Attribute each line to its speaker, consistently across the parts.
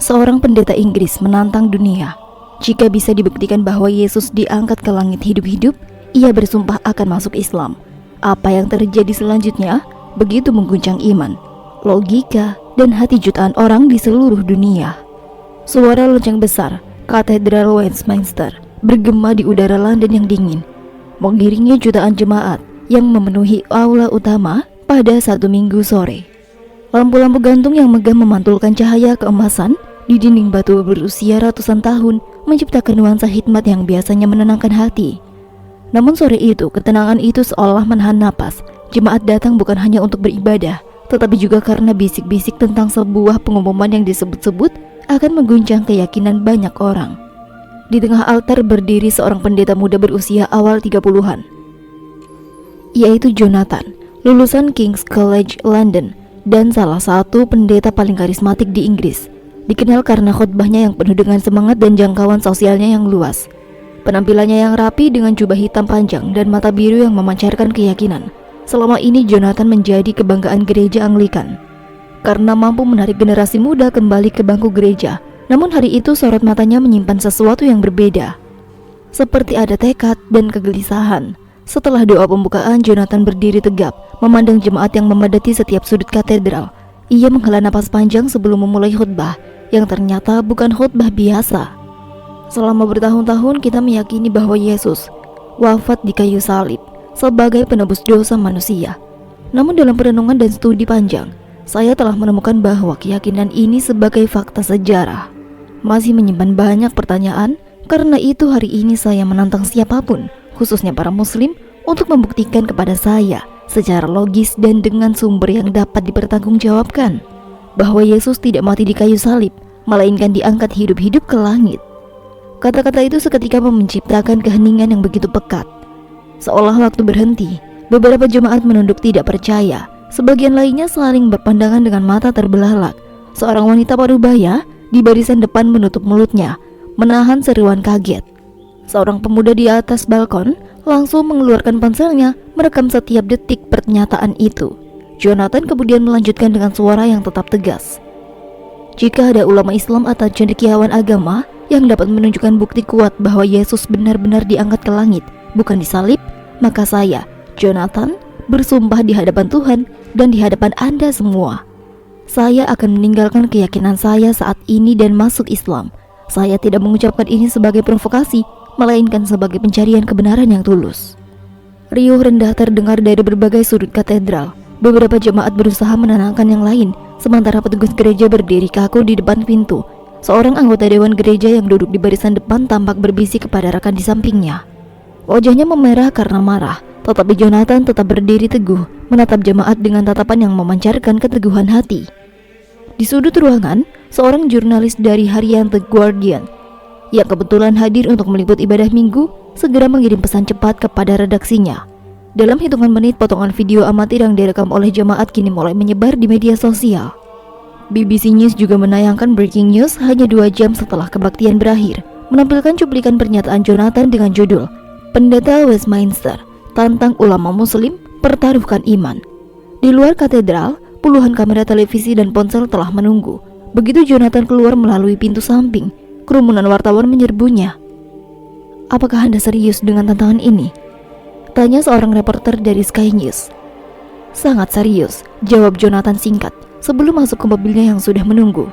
Speaker 1: Seorang pendeta Inggris menantang dunia. Jika bisa dibuktikan bahwa Yesus diangkat ke langit hidup-hidup, ia bersumpah akan masuk Islam. Apa yang terjadi selanjutnya begitu mengguncang iman, logika, dan hati jutaan orang di seluruh dunia. Suara lonceng besar Katedral Westminster bergema di udara London yang dingin, mengiringi jutaan jemaat yang memenuhi aula utama pada Sabtu Minggu sore. Lampu-lampu gantung yang megah memantulkan cahaya keemasan di dinding batu berusia ratusan tahun, menciptakan nuansa hikmat yang biasanya menenangkan hati. Namun sore itu, ketenangan itu seolah menahan napas. Jemaat datang bukan hanya untuk beribadah, tetapi juga karena bisik-bisik tentang sebuah pengumuman yang disebut-sebut akan mengguncang keyakinan banyak orang. Di tengah altar berdiri seorang pendeta muda berusia awal 30-an, yaitu Jonathan, lulusan King's College London, dan salah satu pendeta paling karismatik di Inggris. Dikenal karena khotbahnya yang penuh dengan semangat dan jangkauan sosialnya yang luas. Penampilannya yang rapi dengan jubah hitam panjang dan mata biru yang memancarkan keyakinan. Selama ini Jonathan menjadi kebanggaan gereja Anglikan karena mampu menarik generasi muda kembali ke bangku gereja. Namun hari itu sorot matanya menyimpan sesuatu yang berbeda. Seperti ada tekad dan kegelisahan. Setelah doa pembukaan, Jonathan berdiri tegap, memandang jemaat yang memadati setiap sudut katedral. Ia menghela napas panjang sebelum memulai khutbah, yang ternyata bukan khutbah biasa. Selama bertahun-tahun kita meyakini bahwa Yesus wafat di kayu salib sebagai penebus dosa manusia. Namun dalam perenungan dan studi panjang, saya telah menemukan bahwa keyakinan ini sebagai fakta sejarah masih menyimpan banyak pertanyaan. Karena itu hari ini saya menantang siapapun, khususnya para muslim, untuk membuktikan kepada saya secara logis dan dengan sumber yang dapat dipertanggungjawabkan bahwa Yesus tidak mati di kayu salib, melainkan diangkat hidup-hidup ke langit. Kata-kata itu seketika menciptakan keheningan yang begitu pekat. Seolah waktu berhenti, beberapa jemaat menunduk tidak percaya. Sebagian lainnya saling berpandangan dengan mata terbelalak. Seorang wanita parubaya di barisan depan menutup mulutnya, menahan seruan kaget. Seorang pemuda di atas balkon langsung mengeluarkan ponselnya, merekam setiap detik pernyataan itu. Jonathan kemudian melanjutkan dengan suara yang tetap tegas. Jika ada ulama Islam atau cendekiawan agama yang dapat menunjukkan bukti kuat bahwa Yesus benar-benar diangkat ke langit, bukan disalib, maka saya, Jonathan, bersumpah di hadapan Tuhan dan di hadapan Anda semua, saya akan meninggalkan keyakinan saya saat ini dan masuk Islam. Saya tidak mengucapkan ini sebagai provokasi, melainkan sebagai pencarian kebenaran yang tulus. Riuh rendah terdengar dari berbagai sudut katedral. Beberapa jemaat berusaha menenangkan yang lain, sementara petugas gereja berdiri kaku di depan pintu. Seorang anggota dewan gereja yang duduk di barisan depan tampak berbisik kepada rekan di sampingnya. Wajahnya memerah karena marah, tetapi Jonathan tetap berdiri teguh, menatap jemaat dengan tatapan yang memancarkan keteguhan hati. Di sudut ruangan, seorang jurnalis dari harian The Guardian yang kebetulan hadir untuk meliput ibadah minggu segera mengirim pesan cepat kepada redaksinya. Dalam hitungan menit, potongan video amatir yang direkam oleh jemaat kini mulai menyebar di media sosial. BBC News juga menayangkan breaking news hanya 2 jam setelah kebaktian berakhir, menampilkan cuplikan pernyataan Jonathan dengan judul "Pendeta Westminster tantang ulama muslim pertaruhkan iman." Di luar katedral, puluhan kamera televisi dan ponsel telah menunggu. Begitu Jonathan keluar melalui pintu samping, kerumunan wartawan menyerbunya. "Apakah Anda serius dengan tantangan ini?" tanya seorang reporter dari Sky News. "Sangat serius," jawab Jonathan singkat sebelum masuk ke mobilnya yang sudah menunggu.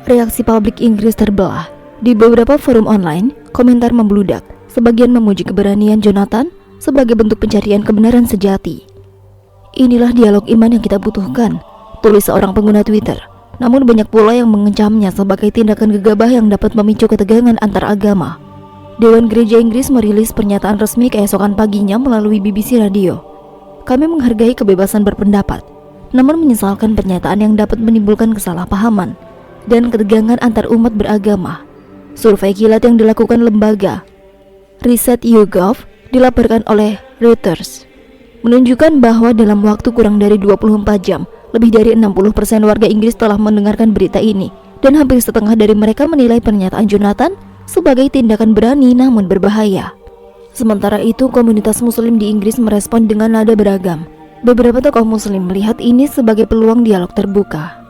Speaker 1: Reaksi publik Inggris terbelah. Di beberapa forum online, komentar membludak. Sebagian memuji keberanian Jonathan sebagai bentuk pencarian kebenaran sejati. "Inilah dialog iman yang kita butuhkan," tulis seorang pengguna Twitter. Namun banyak pula yang mengecamnya sebagai tindakan gegabah yang dapat memicu ketegangan antar agama. Dewan Gereja Inggris merilis pernyataan resmi keesokan paginya melalui BBC Radio. "Kami menghargai kebebasan berpendapat, namun menyesalkan pernyataan yang dapat menimbulkan kesalahpahaman dan ketegangan antar umat beragama." Survei kilat yang dilakukan lembaga riset YouGov dilaporkan oleh Reuters menunjukkan bahwa dalam waktu kurang dari 24 jam, lebih dari 60% warga Inggris telah mendengarkan berita ini, dan hampir setengah dari mereka menilai pernyataan Jonathan sebagai tindakan berani namun berbahaya. Sementara itu, komunitas muslim di Inggris merespon dengan nada beragam. Beberapa tokoh muslim melihat ini sebagai peluang dialog terbuka.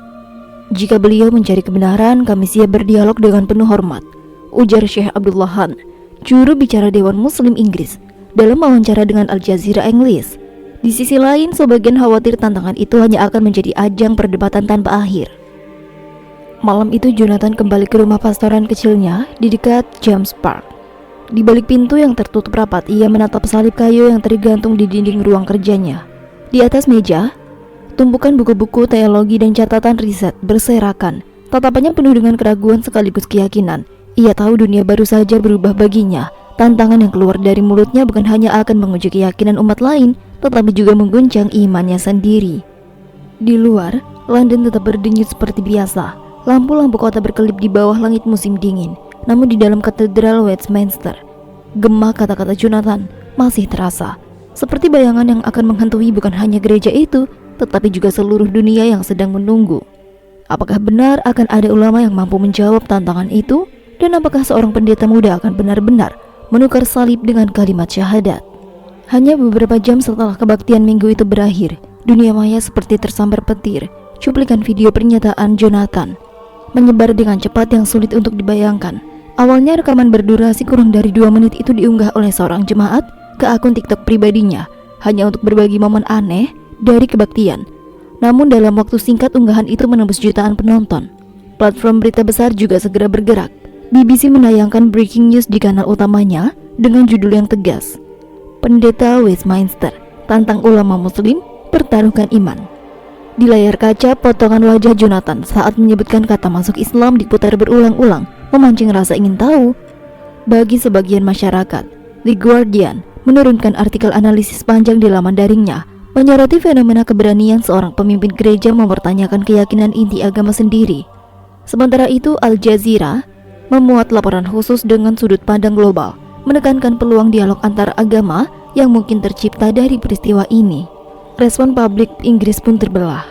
Speaker 1: Jika beliau mencari kebenaran, kami siap berdialog dengan penuh hormat, ujar Syekh Abdullah Khan, juru bicara Dewan Muslim Inggris, dalam wawancara dengan Al Jazeera Inggris. Di sisi lain, sebagian khawatir tantangan itu hanya akan menjadi ajang perdebatan tanpa akhir. Malam itu Jonathan kembali ke rumah pastoran kecilnya di dekat James Park. Di balik pintu yang tertutup rapat, ia menatap salib kayu yang tergantung di dinding ruang kerjanya. Di atas meja, tumpukan buku-buku teologi dan catatan riset berserakan. Tatapannya penuh dengan keraguan sekaligus keyakinan. Ia tahu dunia baru saja berubah baginya. Tantangan yang keluar dari mulutnya bukan hanya akan menguji keyakinan umat lain, tetapi juga mengguncang imannya sendiri. Di luar, London tetap berdenyut seperti biasa. Lampu-lampu kota berkelip di bawah langit musim dingin. Namun di dalam katedral Westminster, gema kata-kata Jonathan masih terasa. Seperti bayangan yang akan menghantui bukan hanya gereja itu, tetapi juga seluruh dunia yang sedang menunggu. Apakah benar akan ada ulama yang mampu menjawab tantangan itu? Dan apakah seorang pendeta muda akan benar-benar menukar salib dengan kalimat syahadat? Hanya beberapa jam setelah kebaktian minggu itu berakhir, dunia maya seperti tersambar petir. Cuplikan video pernyataan Jonathan menyebar dengan cepat yang sulit untuk dibayangkan. Awalnya rekaman berdurasi kurang dari 2 menit itu diunggah oleh seorang jemaat ke akun TikTok pribadinya, hanya untuk berbagi momen aneh dari kebaktian. Namun dalam waktu singkat unggahan itu menembus jutaan penonton. Platform berita besar juga segera bergerak. BBC menayangkan breaking news di kanal utamanya dengan judul yang tegas, "Pendeta Westminster tantang ulama muslim pertaruhkan iman." Di layar kaca, potongan wajah Jonathan saat menyebutkan kata masuk Islam diputar berulang-ulang, memancing rasa ingin tahu. Bagi sebagian masyarakat, The Guardian menurunkan artikel analisis panjang di laman daringnya, menyoroti fenomena keberanian seorang pemimpin gereja mempertanyakan keyakinan inti agama sendiri. Sementara itu, Al Jazeera memuat laporan khusus dengan sudut pandang global, menekankan peluang dialog antar agama yang mungkin tercipta dari peristiwa ini. Respon publik Inggris pun terbelah.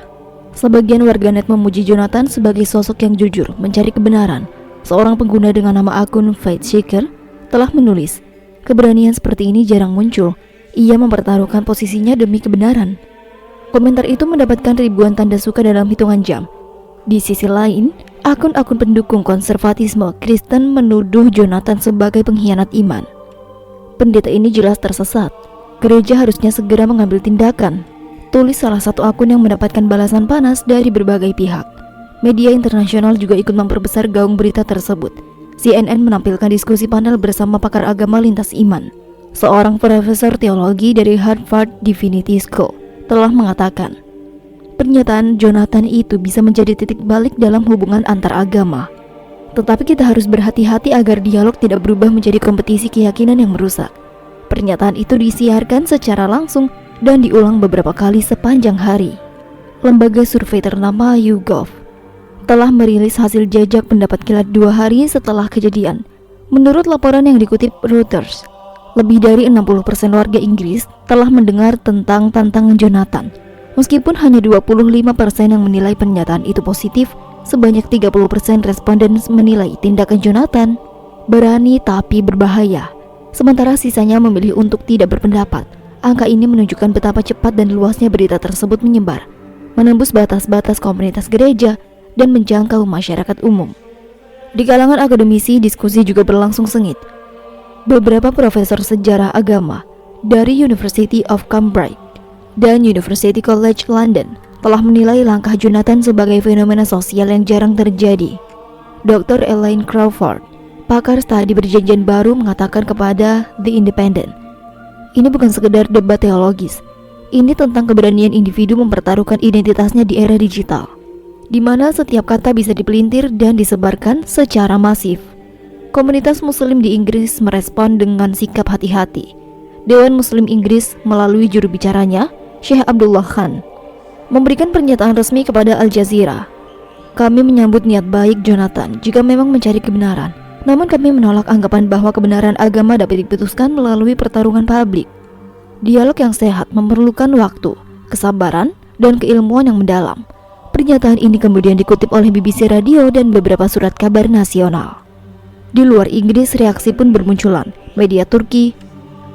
Speaker 1: Sebagian warganet memuji Jonathan sebagai sosok yang jujur mencari kebenaran. Seorang pengguna dengan nama akun Faith Seeker telah menulis, "Keberanian seperti ini jarang muncul. Ia mempertaruhkan posisinya demi kebenaran." Komentar itu mendapatkan ribuan tanda suka dalam hitungan jam. Di sisi lain, akun-akun pendukung konservatisme Kristen menuduh Jonathan sebagai pengkhianat iman. Pendeta ini jelas tersesat. Gereja harusnya segera mengambil tindakan, tulis salah satu akun yang mendapatkan balasan panas dari berbagai pihak. Media internasional juga ikut memperbesar gaung berita tersebut. CNN menampilkan diskusi panel bersama pakar agama lintas iman. Seorang profesor teologi dari Harvard Divinity School telah mengatakan, pernyataan Jonathan itu bisa menjadi titik balik dalam hubungan antar agama. Tetapi kita harus berhati-hati agar dialog tidak berubah menjadi kompetisi keyakinan yang merusak. Pernyataan itu disiarkan secara langsung dan diulang beberapa kali sepanjang hari. Lembaga survei ternama YouGov telah merilis hasil jajak pendapat kilat 2 hari setelah kejadian. Menurut laporan yang dikutip Reuters, lebih dari 60% warga Inggris telah mendengar tentang tantangan Jonathan. Meskipun hanya 25% yang menilai pernyataan itu positif, sebanyak 30% responden menilai tindakan Jonathan berani tapi berbahaya. Sementara sisanya memilih untuk tidak berpendapat. Angka ini menunjukkan betapa cepat dan luasnya berita tersebut menyebar, menembus batas-batas komunitas gereja dan menjangkau masyarakat umum. Di kalangan akademisi, diskusi juga berlangsung sengit. Beberapa profesor sejarah agama dari University of Cambridge dan University College London telah menilai langkah Jonathan sebagai fenomena sosial yang jarang terjadi. Dr. Elaine Crawford, pakar studi perjanjian baru, mengatakan kepada The Independent, "Ini bukan sekedar debat teologis. Ini tentang keberanian individu mempertaruhkan identitasnya di era digital, di mana setiap kata bisa dipelintir dan disebarkan secara masif." Komunitas Muslim di Inggris merespon dengan sikap hati-hati. Dewan Muslim Inggris melalui juru bicaranya, Syekh Abdullah Khan, memberikan pernyataan resmi kepada Al Jazeera. "Kami menyambut niat baik Jonathan jika memang mencari kebenaran. Namun kami menolak anggapan bahwa kebenaran agama dapat diputuskan melalui pertarungan publik. Dialog yang sehat memerlukan waktu, kesabaran, dan keilmuan yang mendalam." Pernyataan ini kemudian dikutip oleh BBC Radio dan beberapa surat kabar nasional. Di luar Inggris, reaksi pun bermunculan. Media Turki,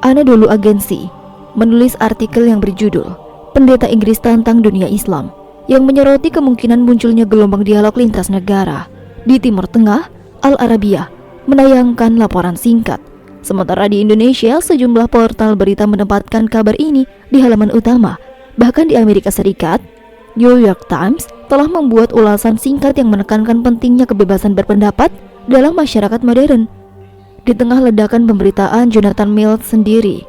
Speaker 1: Anadolu Agency, menulis artikel yang berjudul "Pendeta Inggris Tantang Dunia Islam", yang menyoroti kemungkinan munculnya gelombang dialog lintas negara. Di Timur Tengah, Al Arabiya menayangkan laporan singkat. Sementara di Indonesia, sejumlah portal berita menempatkan kabar ini di halaman utama. Bahkan di Amerika Serikat, New York Times telah membuat ulasan singkat yang menekankan pentingnya kebebasan berpendapat dalam masyarakat modern. Di tengah ledakan pemberitaan, Jonathan Mills sendiri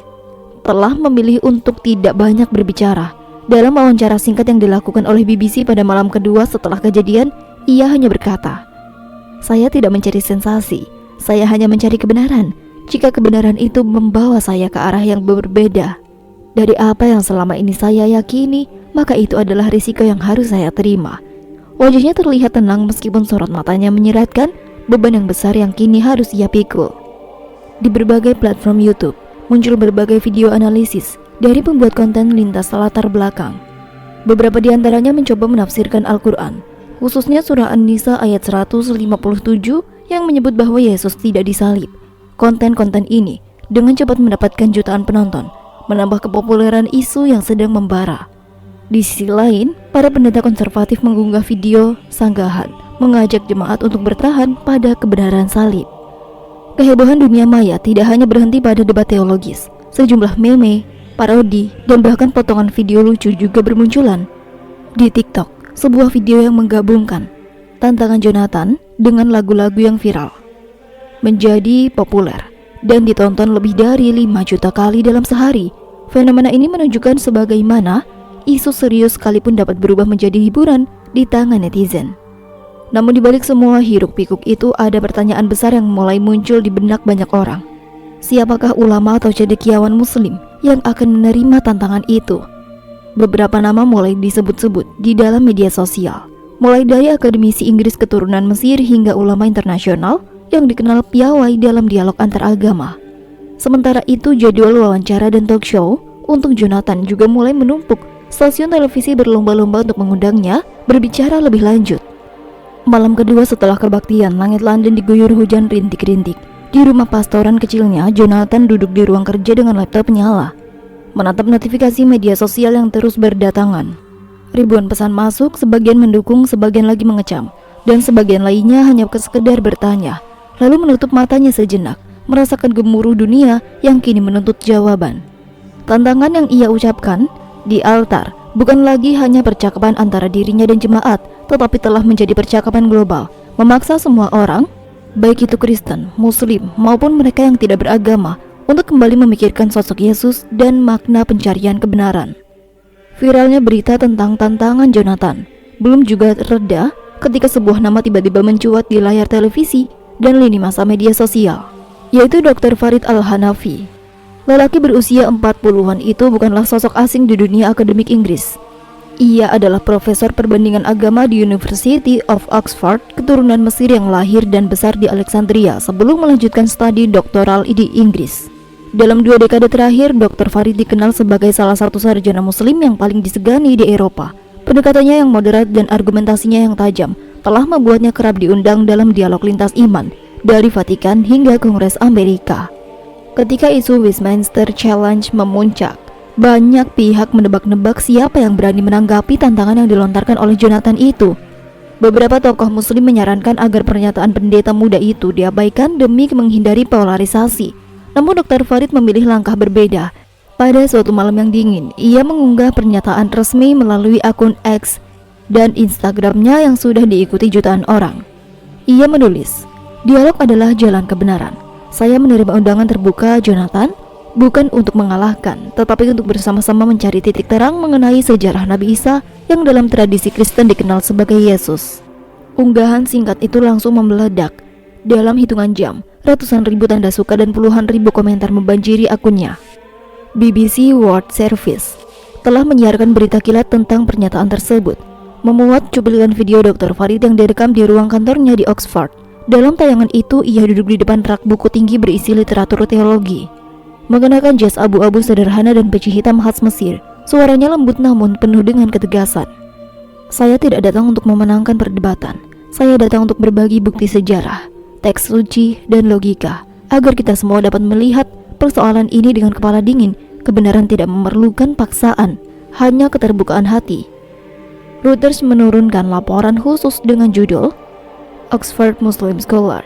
Speaker 1: telah memilih untuk tidak banyak berbicara. Dalam wawancara singkat yang dilakukan oleh BBC pada malam kedua setelah kejadian, ia hanya berkata, "Saya tidak mencari sensasi, saya hanya mencari kebenaran. Jika kebenaran itu membawa saya ke arah yang berbeda dari apa yang selama ini saya yakini, maka itu adalah risiko yang harus saya terima." Wajahnya terlihat tenang meskipun sorot matanya menyeratkan beban yang besar yang kini harus ia pikul. Di berbagai platform YouTube, muncul berbagai video analisis dari pembuat konten lintas latar belakang. Beberapa di antaranya mencoba menafsirkan Al-Quran, khususnya surah An-Nisa ayat 157 yang menyebut bahwa Yesus tidak disalib. Konten-konten ini dengan cepat mendapatkan jutaan penonton, menambah kepopuleran isu yang sedang membara. Di sisi lain, para pendeta konservatif mengunggah video sanggahan, mengajak jemaat untuk bertahan pada kebenaran salib. Kehebohan dunia maya tidak hanya berhenti pada debat teologis. Sejumlah meme, parodi, dan bahkan potongan video lucu juga bermunculan. Di TikTok, sebuah video yang menggabungkan tantangan Jonathan dengan lagu-lagu yang viral menjadi populer dan ditonton lebih dari 5 juta kali dalam sehari. Fenomena ini menunjukkan sebagaimana isu serius sekalipun dapat berubah menjadi hiburan di tangan netizen. Namun dibalik semua hiruk-pikuk itu ada pertanyaan besar yang mulai muncul di benak banyak orang. Siapakah ulama atau cendekiawan muslim yang akan menerima tantangan itu? Beberapa nama mulai disebut-sebut di dalam media sosial, mulai dari akademisi Inggris keturunan Mesir hingga ulama internasional yang dikenal piawai dalam dialog antar agama. Sementara itu, jadwal wawancara dan talk show untuk Jonathan juga mulai menumpuk. Stasiun televisi berlomba-lomba untuk mengundangnya berbicara lebih lanjut. Malam kedua setelah kebaktian, langit London diguyur hujan rintik-rintik. Di rumah pastoran kecilnya, Jonathan duduk di ruang kerja dengan laptop nyala, menatap notifikasi media sosial yang terus berdatangan. Ribuan pesan masuk, sebagian mendukung, sebagian lagi mengecam, dan sebagian lainnya hanya sekedar bertanya, lalu menutup matanya sejenak, merasakan gemuruh dunia yang kini menuntut jawaban. Tantangan yang ia ucapkan di altar bukan lagi hanya percakapan antara dirinya dan jemaat, tetapi telah menjadi percakapan global, memaksa semua orang, baik itu Kristen, Muslim, maupun mereka yang tidak beragama, untuk kembali memikirkan sosok Yesus dan makna pencarian kebenaran. Viralnya berita tentang tantangan Jonathan belum juga reda ketika sebuah nama tiba-tiba mencuat di layar televisi dan lini masa media sosial, yaitu Dr. Farid Al-Hanafi. Lelaki berusia 40-an itu bukanlah sosok asing di dunia akademik Inggris. Ia adalah profesor perbandingan agama di University of Oxford, keturunan Mesir yang lahir dan besar di Alexandria sebelum melanjutkan studi doktoral di Inggris. Dalam 2 dekade terakhir, Dr. Farid dikenal sebagai salah satu sarjana muslim yang paling disegani di Eropa. Pendekatannya yang moderat dan argumentasinya yang tajam telah membuatnya kerap diundang dalam dialog lintas iman, dari Vatikan hingga Kongres Amerika. Ketika isu Westminster Challenge memuncak, banyak pihak menebak-nebak siapa yang berani menanggapi tantangan yang dilontarkan oleh Jonathan itu. Beberapa tokoh muslim menyarankan agar pernyataan pendeta muda itu diabaikan demi menghindari polarisasi. Namun Dr. Farid memilih langkah berbeda. Pada suatu malam yang dingin, ia mengunggah pernyataan resmi melalui akun X dan Instagramnya yang sudah diikuti jutaan orang. Ia menulis, "Dialog adalah jalan kebenaran. Saya menerima undangan terbuka Jonathan, bukan untuk mengalahkan, tetapi untuk bersama-sama mencari titik terang mengenai sejarah Nabi Isa yang dalam tradisi Kristen dikenal sebagai Yesus." Unggahan singkat itu langsung meledak. Dalam hitungan jam, ratusan ribu tanda suka dan puluhan ribu komentar membanjiri akunnya. BBC World Service telah menyiarkan berita kilat tentang pernyataan tersebut, memuat cuplikan video Dr. Farid yang direkam di ruang kantornya di Oxford. Dalam tayangan itu, ia duduk di depan rak buku tinggi berisi literatur teologi, mengenakan jas abu-abu sederhana dan peci hitam khas Mesir. Suaranya lembut namun penuh dengan ketegasan. "Saya tidak datang untuk memenangkan perdebatan. Saya datang untuk berbagi bukti sejarah, teks suci, dan logika, agar kita semua dapat melihat persoalan ini dengan kepala dingin. Kebenaran tidak memerlukan paksaan, hanya keterbukaan hati." Reuters menurunkan laporan khusus dengan judul Oxford Muslim Scholar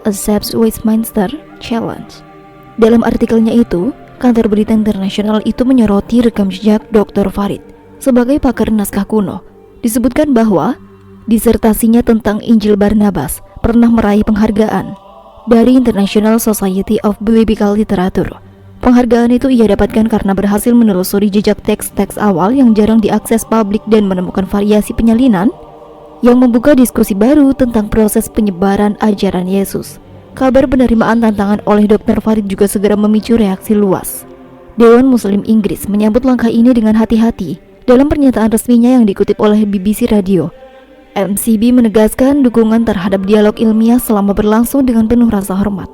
Speaker 1: Accepts Westminster Challenge. Dalam artikelnya itu, kantor berita internasional itu menyoroti rekam jejak Dr. Farid sebagai pakar naskah kuno. Disebutkan bahwa disertasinya tentang Injil Barnabas pernah meraih penghargaan dari International Society of Biblical Literature. Penghargaan itu ia dapatkan karena berhasil menelusuri jejak teks-teks awal yang jarang diakses publik dan menemukan variasi penyalinan yang membuka diskusi baru tentang proses penyebaran ajaran Yesus. Kabar penerimaan tantangan oleh Dr. Farid juga segera memicu reaksi luas. Dewan Muslim Inggris menyambut langkah ini dengan hati-hati. Dalam pernyataan resminya yang dikutip oleh BBC Radio, MCB menegaskan dukungan terhadap dialog ilmiah selama berlangsung dengan penuh rasa hormat.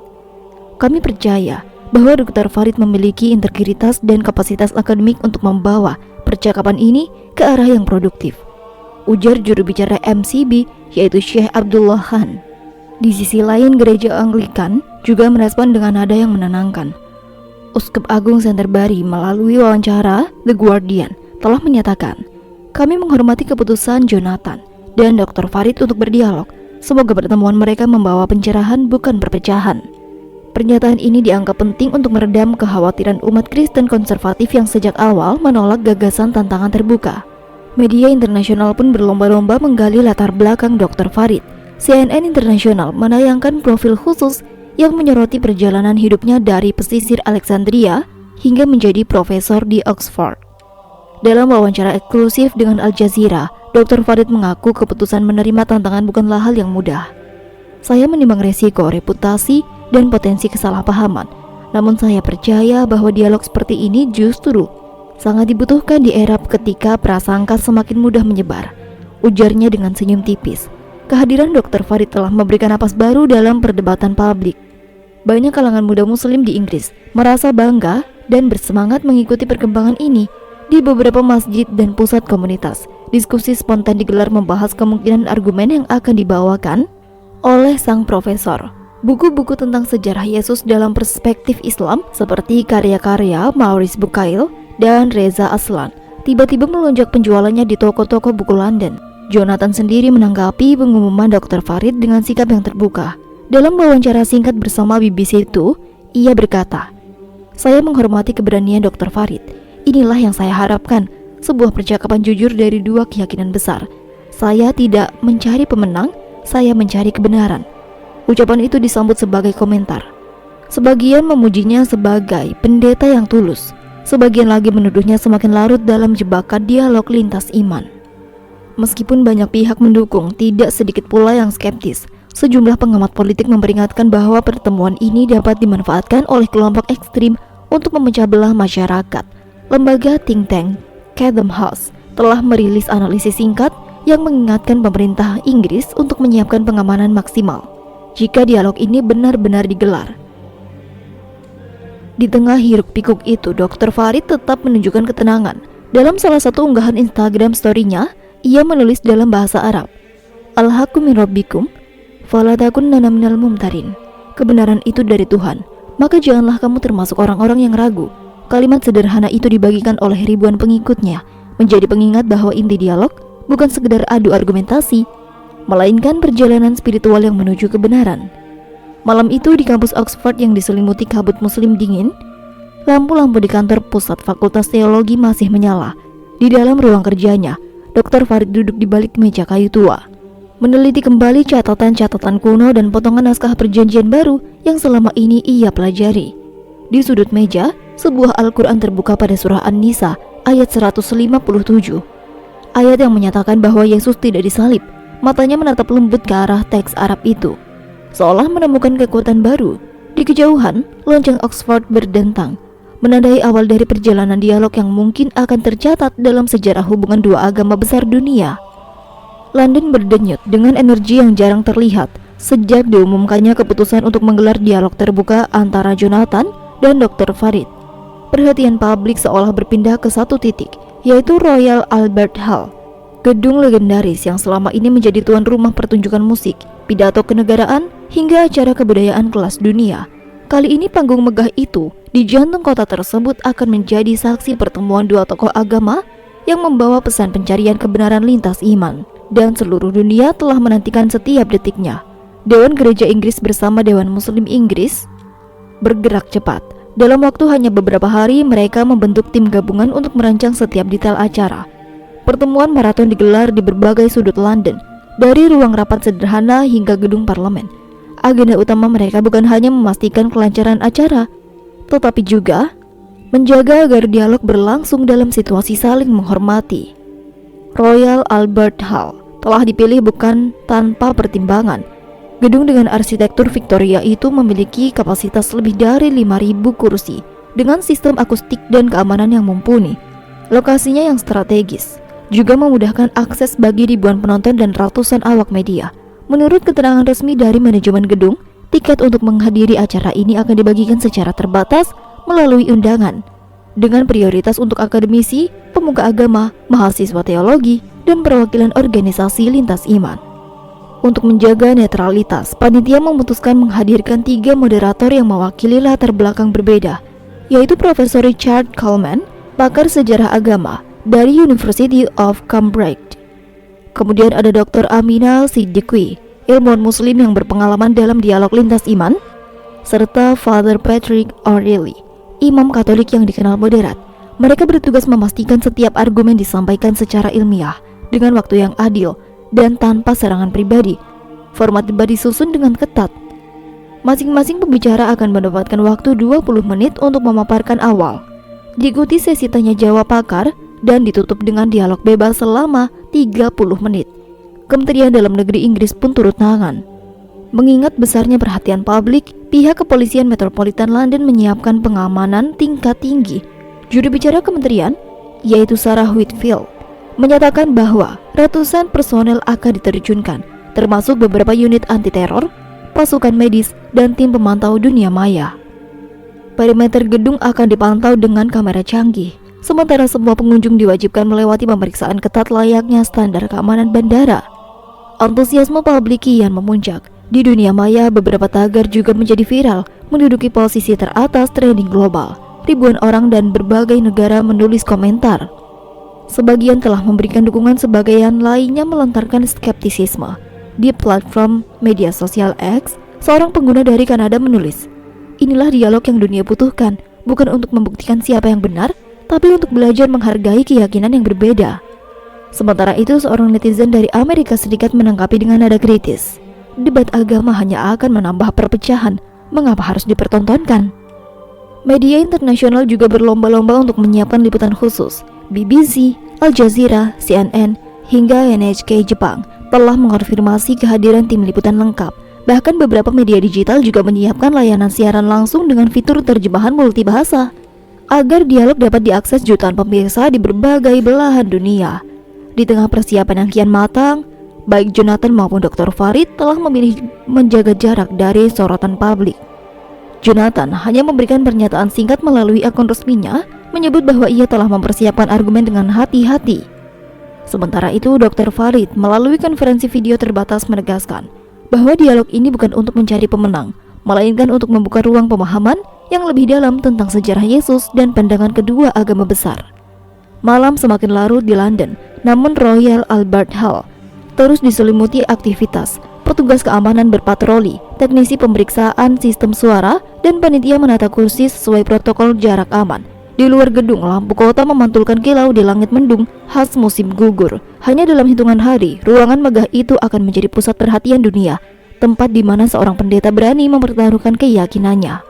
Speaker 1: Kami percaya bahwa Dr. Farid memiliki integritas dan kapasitas akademik untuk membawa percakapan ini ke arah yang produktif, ujar juru bicara MCB yaitu Syekh Abdullah Khan. Di sisi lain, gereja Anglikan juga merespon dengan nada yang menenangkan. Uskup Agung Canterbury melalui wawancara The Guardian telah menyatakan, kami menghormati keputusan Jonathan dan Dr. Farid untuk berdialog. Semoga pertemuan mereka membawa pencerahan bukan perpecahan. Pernyataan ini dianggap penting untuk meredam kekhawatiran umat Kristen konservatif yang sejak awal menolak gagasan tantangan terbuka. Media internasional pun berlomba-lomba menggali latar belakang Dr. Farid. CNN Internasional menayangkan profil khusus yang menyoroti perjalanan hidupnya dari pesisir Alexandria hingga menjadi profesor di Oxford. Dalam wawancara eksklusif dengan Al Jazeera, Dr. Farid mengaku keputusan menerima tantangan bukanlah hal yang mudah. Saya menimbang resiko, reputasi, dan potensi kesalahpahaman. Namun saya percaya bahwa dialog seperti ini justru sangat dibutuhkan di era ketika prasangka semakin mudah menyebar, ujarnya dengan senyum tipis. Kehadiran Dr. Farid telah memberikan napas baru dalam perdebatan publik. Banyak kalangan muda muslim di Inggris merasa bangga dan bersemangat mengikuti perkembangan ini. Di beberapa masjid dan pusat komunitas, diskusi spontan digelar membahas kemungkinan argumen yang akan dibawakan oleh sang profesor. Buku-buku tentang sejarah Yesus dalam perspektif Islam seperti karya-karya Maurice Bucaille dan Reza Aslan tiba-tiba melonjak penjualannya di toko-toko buku London. Jonathan sendiri menanggapi pengumuman Dr. Farid dengan sikap yang terbuka. Dalam wawancara singkat bersama BBC itu, ia berkata, "Saya menghormati keberanian Dr. Farid. Inilah yang saya harapkan, sebuah percakapan jujur dari dua keyakinan besar. Saya tidak mencari pemenang, saya mencari kebenaran." Ucapan itu disambut sebagai komentar. Sebagian memujinya sebagai pendeta yang tulus, sebagian lagi menuduhnya semakin larut dalam jebakan dialog lintas iman. Meskipun banyak pihak mendukung, tidak sedikit pula yang skeptis. Sejumlah pengamat politik memperingatkan bahwa pertemuan ini dapat dimanfaatkan oleh kelompok ekstrim untuk memecah belah masyarakat. Lembaga think tank Chatham House telah merilis analisis singkat yang mengingatkan pemerintah Inggris untuk menyiapkan pengamanan maksimal jika dialog ini benar-benar digelar. Di tengah hiruk-pikuk itu, Dr. Farid tetap menunjukkan ketenangan. Dalam salah satu unggahan Instagram story-nya, ia menulis dalam bahasa Arab, "Al-haqqu min rabbikum, fala takunanna minal mumtarin." Kebenaran itu dari Tuhan, maka janganlah kamu termasuk orang-orang yang ragu. Kalimat sederhana itu dibagikan oleh ribuan pengikutnya, menjadi pengingat bahwa inti dialog bukan sekedar adu argumentasi, melainkan perjalanan spiritual yang menuju kebenaran. Malam itu di kampus Oxford yang diselimuti kabut muslim dingin, lampu-lampu di kantor pusat Fakultas Teologi masih menyala. Di dalam ruang kerjanya, Dr. Farid duduk di balik meja kayu tua, meneliti kembali catatan-catatan kuno dan potongan naskah perjanjian baru yang selama ini ia pelajari. Di sudut meja, sebuah Al-Quran terbuka pada surah An-Nisa ayat 157. Ayat yang menyatakan bahwa Yesus tidak disalib. Matanya menatap lembut ke arah teks Arab itu, seolah menemukan kekuatan baru. Di kejauhan, lonceng Oxford berdentang, menandai awal dari perjalanan dialog yang mungkin akan tercatat dalam sejarah hubungan dua agama besar dunia. London berdenyut dengan energi yang jarang terlihat sejak diumumkannya keputusan untuk menggelar dialog terbuka antara Jonathan dan Dr. Farid. Perhatian publik seolah berpindah ke satu titik, yaitu Royal Albert Hall, gedung legendaris yang selama ini menjadi tuan rumah pertunjukan musik, pidato kenegaraan, hingga acara kebudayaan kelas dunia. Kali ini panggung megah itu di jantung kota tersebut akan menjadi saksi pertemuan dua tokoh agama yang membawa pesan pencarian kebenaran lintas iman, dan seluruh dunia telah menantikan setiap detiknya. Dewan Gereja Inggris bersama Dewan Muslim Inggris bergerak cepat. Dalam waktu hanya beberapa hari, mereka membentuk tim gabungan untuk merancang setiap detail acara. Pertemuan maraton digelar di berbagai sudut London, dari ruang rapat sederhana hingga gedung parlemen. Agenda utama mereka bukan hanya memastikan kelancaran acara, tetapi juga menjaga agar dialog berlangsung dalam situasi saling menghormati. Royal Albert Hall telah dipilih bukan tanpa pertimbangan. Gedung dengan arsitektur Victoria itu memiliki kapasitas lebih dari 5.000 kursi dengan sistem akustik dan keamanan yang mumpuni. Lokasinya yang strategis juga memudahkan akses bagi ribuan penonton dan ratusan awak media. Menurut keterangan resmi dari manajemen gedung, tiket untuk menghadiri acara ini akan dibagikan secara terbatas melalui undangan, dengan prioritas untuk akademisi, pemuka agama, mahasiswa teologi, dan perwakilan organisasi lintas iman. Untuk menjaga netralitas, panitia memutuskan menghadirkan 3 moderator yang mewakili latar belakang berbeda, yaitu Profesor Richard Coleman, pakar sejarah agama dari University of Cambridge. Kemudian ada Dr. Aminal Siddiqui, ilmuwan muslim yang berpengalaman dalam dialog lintas iman, serta Father Patrick O'Reilly, imam Katolik yang dikenal moderat. Mereka bertugas memastikan setiap argumen disampaikan secara ilmiah, dengan waktu yang adil, dan tanpa serangan pribadi. Format debat disusun dengan ketat. Masing-masing pembicara akan mendapatkan waktu 20 menit untuk memaparkan awal, diikuti sesi tanya jawab pakar, dan ditutup dengan dialog bebas selama 30 menit. Kementerian Dalam Negeri Inggris pun turut tangan. Mengingat besarnya perhatian publik, pihak kepolisian Metropolitan London menyiapkan pengamanan tingkat tinggi. Juru bicara kementerian, yaitu Sarah Whitfield, menyatakan bahwa ratusan personel akan diterjunkan, termasuk beberapa unit anti-teror, pasukan medis, dan tim pemantau dunia maya. Perimeter gedung akan dipantau dengan kamera canggih, sementara semua pengunjung diwajibkan melewati pemeriksaan ketat layaknya standar keamanan bandara. Antusiasme publik kian memuncak. Di dunia maya, beberapa tagar juga menjadi viral, menduduki posisi teratas trending global. Ribuan orang dan berbagai negara menulis komentar. Sebagian telah memberikan dukungan, sebagian lainnya melontarkan skeptisisme. Di platform media sosial X, seorang pengguna dari Kanada menulis, "Inilah dialog yang dunia butuhkan, bukan untuk membuktikan siapa yang benar, tapi untuk belajar menghargai keyakinan yang berbeda." Sementara itu, seorang netizen dari Amerika Serikat menanggapi dengan nada kritis, "Debat agama hanya akan menambah perpecahan, mengapa harus dipertontonkan?" Media internasional juga berlomba-lomba untuk menyiapkan liputan khusus. BBC, Al Jazeera, CNN, hingga NHK Jepang telah mengonfirmasi kehadiran tim liputan lengkap. Bahkan beberapa media digital juga menyiapkan layanan siaran langsung dengan fitur terjemahan multibahasa, agar dialog dapat diakses jutaan pemirsa di berbagai belahan dunia. Di tengah persiapan yang kian matang, baik Jonathan maupun Dr. Farid telah memilih menjaga jarak dari sorotan publik. Jonathan hanya memberikan pernyataan singkat melalui akun resminya, menyebut bahwa ia telah mempersiapkan argumen dengan hati-hati. Sementara itu, Dr. Farid melalui konferensi video terbatas menegaskan bahwa dialog ini bukan untuk mencari pemenang, melainkan untuk membuka ruang pemahaman yang lebih dalam tentang sejarah Yesus dan pandangan kedua agama besar. Malam semakin larut di London, namun Royal Albert Hall terus diselimuti aktivitas. Petugas keamanan berpatroli, teknisi pemeriksaan sistem suara, dan panitia menata kursi sesuai protokol jarak aman. Di luar gedung, lampu kota memantulkan kilau di langit mendung khas musim gugur. Hanya dalam hitungan hari, ruangan megah itu akan menjadi pusat perhatian dunia, tempat di mana seorang pendeta berani mempertaruhkan keyakinannya,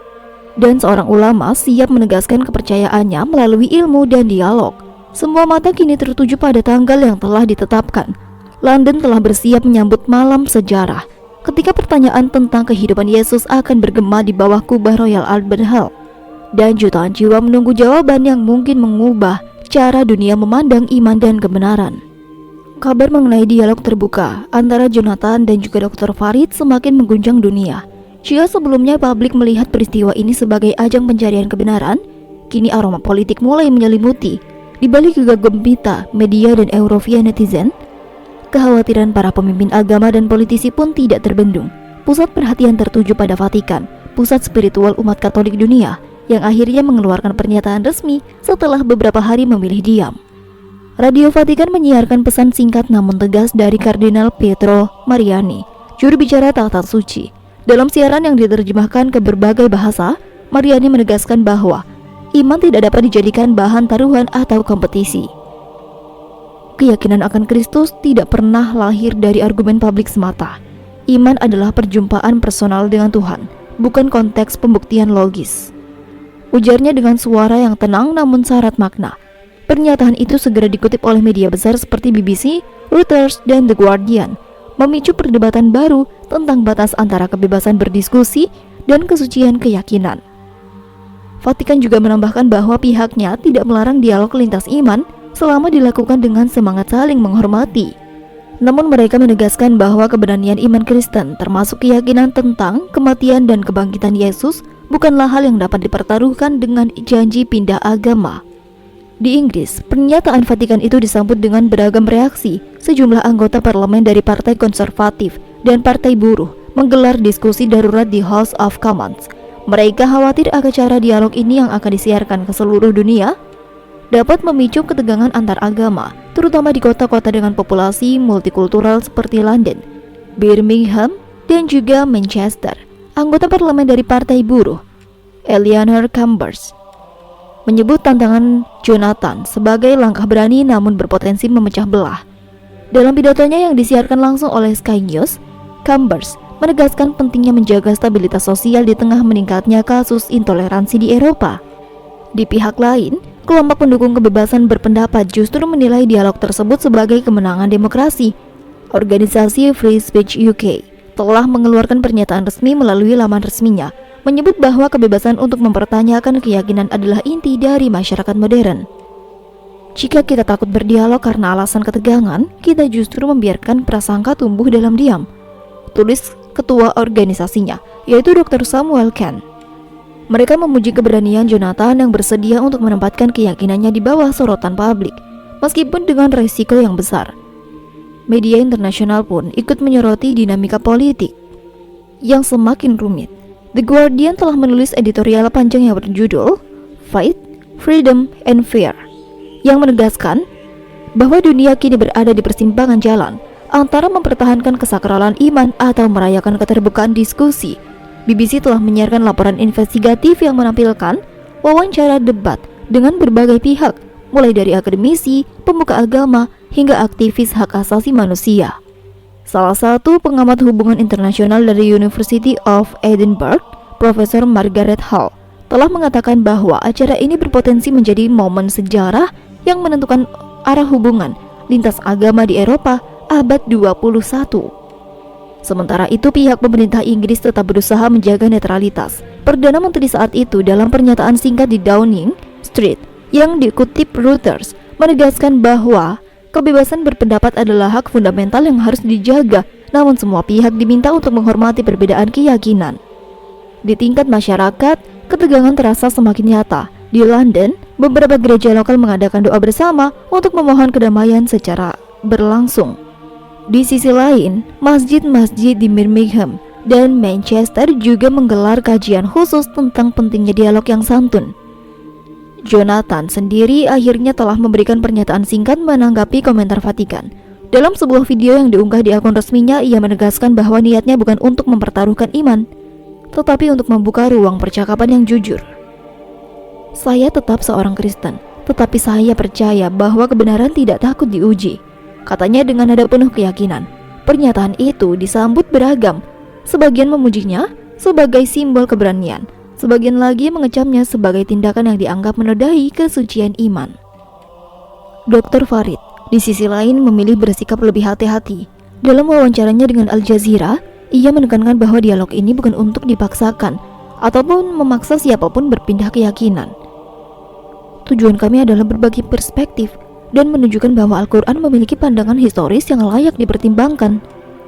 Speaker 1: dan seorang ulama siap menegaskan kepercayaannya melalui ilmu dan dialog. Semua mata kini tertuju pada tanggal yang telah ditetapkan. London telah bersiap menyambut malam sejarah, ketika pertanyaan tentang kehidupan Yesus akan bergema di bawah kubah Royal Albert Hall, dan jutaan jiwa menunggu jawaban yang mungkin mengubah cara dunia memandang iman dan kebenaran. Kabar mengenai dialog terbuka antara Jonathan dan juga Dr. Farid semakin mengguncang dunia. Jika sebelumnya publik melihat peristiwa ini sebagai ajang pencarian kebenaran, kini aroma politik mulai menyelimuti. Di balik gegap gempita media dan euforia netizen, kekhawatiran para pemimpin agama dan politisi pun tidak terbendung. Pusat perhatian tertuju pada Vatikan, pusat spiritual umat Katolik dunia, yang akhirnya mengeluarkan pernyataan resmi setelah beberapa hari memilih diam. Radio Vatikan menyiarkan pesan singkat namun tegas dari Kardinal Pietro Mariani, juru bicara Takhta Suci. Dalam siaran yang diterjemahkan ke berbagai bahasa, Mariani menegaskan bahwa iman tidak dapat dijadikan bahan taruhan atau kompetisi. Keyakinan akan Kristus tidak pernah lahir dari argumen publik semata. Iman adalah perjumpaan personal dengan Tuhan, bukan konteks pembuktian logis. Ujarnya dengan suara yang tenang namun syarat makna. Pernyataan itu segera dikutip oleh media besar seperti BBC, Reuters, dan The Guardian, memicu perdebatan baru tentang batas antara kebebasan berdiskusi dan kesucian keyakinan. Vatikan juga menambahkan bahwa pihaknya tidak melarang dialog lintas iman selama dilakukan dengan semangat saling menghormati. Namun mereka menegaskan bahwa keberanian iman Kristen, termasuk keyakinan tentang kematian dan kebangkitan Yesus, bukanlah hal yang dapat dipertaruhkan dengan janji pindah agama. Di Inggris, pernyataan Vatikan itu disambut dengan beragam reaksi. Sejumlah anggota parlemen dari Partai Konservatif dan Partai Buruh menggelar diskusi darurat di House of Commons. Mereka khawatir acara dialog ini yang akan disiarkan ke seluruh dunia dapat memicu ketegangan antar agama, terutama di kota-kota dengan populasi multikultural seperti London, Birmingham, dan juga Manchester. Anggota parlemen dari Partai Buruh, Eleanor Chambers, menyebut tantangan Jonathan sebagai langkah berani namun berpotensi memecah belah. Dalam pidatonya yang disiarkan langsung oleh Sky News, Chambers menegaskan pentingnya menjaga stabilitas sosial di tengah meningkatnya kasus intoleransi di Eropa. Di pihak lain, kelompok pendukung kebebasan berpendapat justru menilai dialog tersebut sebagai kemenangan demokrasi. Organisasi Free Speech UK telah mengeluarkan pernyataan resmi melalui laman resminya, menyebut bahwa kebebasan untuk mempertanyakan keyakinan adalah inti dari masyarakat modern. Jika kita takut berdialog karena alasan ketegangan, kita justru membiarkan prasangka tumbuh dalam diam, tulis ketua organisasinya, yaitu Dr. Samuel Kahn. Mereka memuji keberanian Jonathan yang bersedia untuk menempatkan keyakinannya di bawah sorotan publik, meskipun dengan resiko yang besar. Media internasional pun ikut menyoroti dinamika politik yang semakin rumit. The Guardian telah menulis editorial panjang yang berjudul Faith, Freedom, and Fear, yang menegaskan bahwa dunia kini berada di persimpangan jalan antara mempertahankan kesakralan iman atau merayakan keterbukaan diskusi. BBC telah menyiarkan laporan investigatif yang menampilkan wawancara debat dengan berbagai pihak, mulai dari akademisi, pemuka agama, hingga aktivis hak asasi manusia. Salah satu pengamat hubungan internasional dari University of Edinburgh, Profesor Margaret Hall, telah mengatakan bahwa acara ini berpotensi menjadi momen sejarah yang menentukan arah hubungan lintas agama di Eropa abad 21. Sementara itu, pihak pemerintah Inggris tetap berusaha menjaga netralitas. Perdana Menteri saat itu dalam pernyataan singkat di Downing Street yang dikutip Reuters menegaskan bahwa kebebasan berpendapat adalah hak fundamental yang harus dijaga, namun semua pihak diminta untuk menghormati perbedaan keyakinan. Di tingkat masyarakat, ketegangan terasa semakin nyata. Di London, beberapa gereja lokal mengadakan doa bersama untuk memohon kedamaian secara berlangsung. Di sisi lain, masjid-masjid di Birmingham dan Manchester juga menggelar kajian khusus tentang pentingnya dialog yang santun. Jonathan sendiri akhirnya telah memberikan pernyataan singkat menanggapi komentar Vatikan. Dalam sebuah video yang diunggah di akun resminya, ia menegaskan bahwa niatnya bukan untuk mempertaruhkan iman, tetapi untuk membuka ruang percakapan yang jujur. Saya tetap seorang Kristen, tetapi saya percaya bahwa kebenaran tidak takut diuji, katanya dengan nada penuh keyakinan. Pernyataan itu disambut beragam. Sebagian memujinya sebagai simbol keberanian, sebagian lagi mengecamnya sebagai tindakan yang dianggap menodai kesucian iman. Dr. Farid di sisi lain memilih bersikap lebih hati-hati. Dalam wawancaranya dengan Al Jazeera, ia menekankan bahwa dialog ini bukan untuk dipaksakan ataupun memaksa siapapun berpindah keyakinan. Tujuan kami adalah berbagi perspektif dan menunjukkan bahwa Al-Quran memiliki pandangan historis yang layak dipertimbangkan,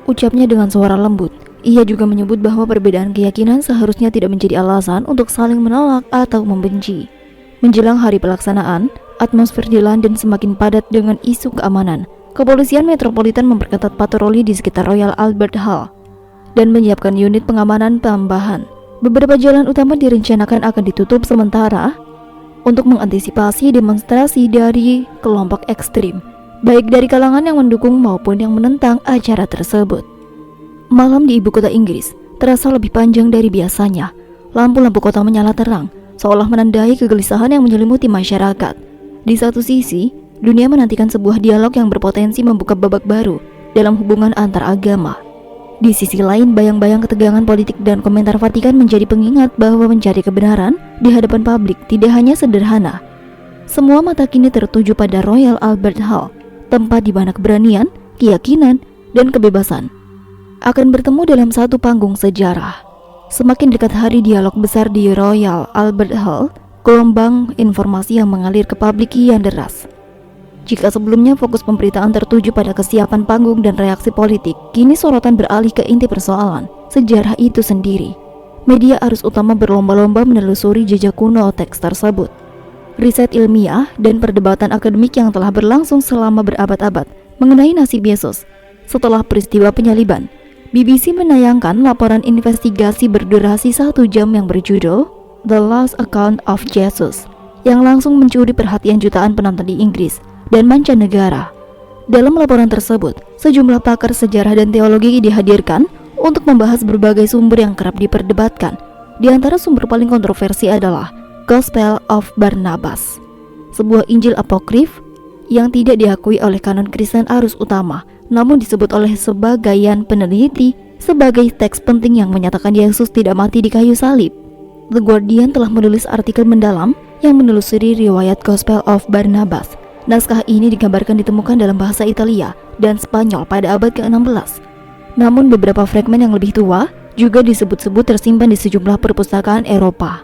Speaker 1: ucapnya dengan suara lembut. Ia juga menyebut bahwa perbedaan keyakinan seharusnya tidak menjadi alasan untuk saling menolak atau membenci. Menjelang hari pelaksanaan, atmosfer di London semakin padat dengan isu keamanan. Kepolisian Metropolitan memperketat patroli di sekitar Royal Albert Hall dan menyiapkan unit pengamanan tambahan. Beberapa jalan utama direncanakan akan ditutup sementara untuk mengantisipasi demonstrasi dari kelompok ekstrim, baik dari kalangan yang mendukung maupun yang menentang acara tersebut. Malam di ibu kota Inggris terasa lebih panjang dari biasanya. Lampu-lampu kota menyala terang, seolah menandai kegelisahan yang menyelimuti masyarakat. Di satu sisi, dunia menantikan sebuah dialog yang berpotensi membuka babak baru dalam hubungan antar agama. Di sisi lain, bayang-bayang ketegangan politik dan komentar Vatikan menjadi pengingat bahwa mencari kebenaran di hadapan publik tidak hanya sederhana. Semua mata kini tertuju pada Royal Albert Hall, tempat di mana keberanian, keyakinan, dan kebebasan akan bertemu dalam satu panggung sejarah. Semakin dekat hari dialog besar di Royal Albert Hall, gelombang informasi yang mengalir ke publik kian deras. Jika sebelumnya fokus pemberitaan tertuju pada kesiapan panggung dan reaksi politik, kini sorotan beralih ke inti persoalan, sejarah itu sendiri. Media arus utama berlomba-lomba menelusuri jejak kuno teks tersebut. Riset ilmiah dan perdebatan akademik yang telah berlangsung selama berabad-abad mengenai nasib Yesus setelah peristiwa penyaliban. BBC menayangkan laporan investigasi berdurasi 1 jam yang berjudul The Last Account of Jesus, yang langsung mencuri perhatian jutaan penonton di Inggris dan mancanegara. Dalam laporan tersebut, sejumlah pakar sejarah dan teologi dihadirkan untuk membahas berbagai sumber yang kerap diperdebatkan. Di antara sumber paling kontroversi adalah Gospel of Barnabas, sebuah Injil apokrif yang tidak diakui oleh kanon Kristen arus utama, namun disebut oleh sebagian peneliti sebagai teks penting yang menyatakan Yesus tidak mati di kayu salib. The Guardian telah menulis artikel mendalam yang menelusuri riwayat Gospel of Barnabas. Naskah ini digambarkan ditemukan dalam bahasa Italia dan Spanyol pada abad ke-16. Namun beberapa fragmen yang lebih tua juga disebut-sebut tersimpan di sejumlah perpustakaan Eropa.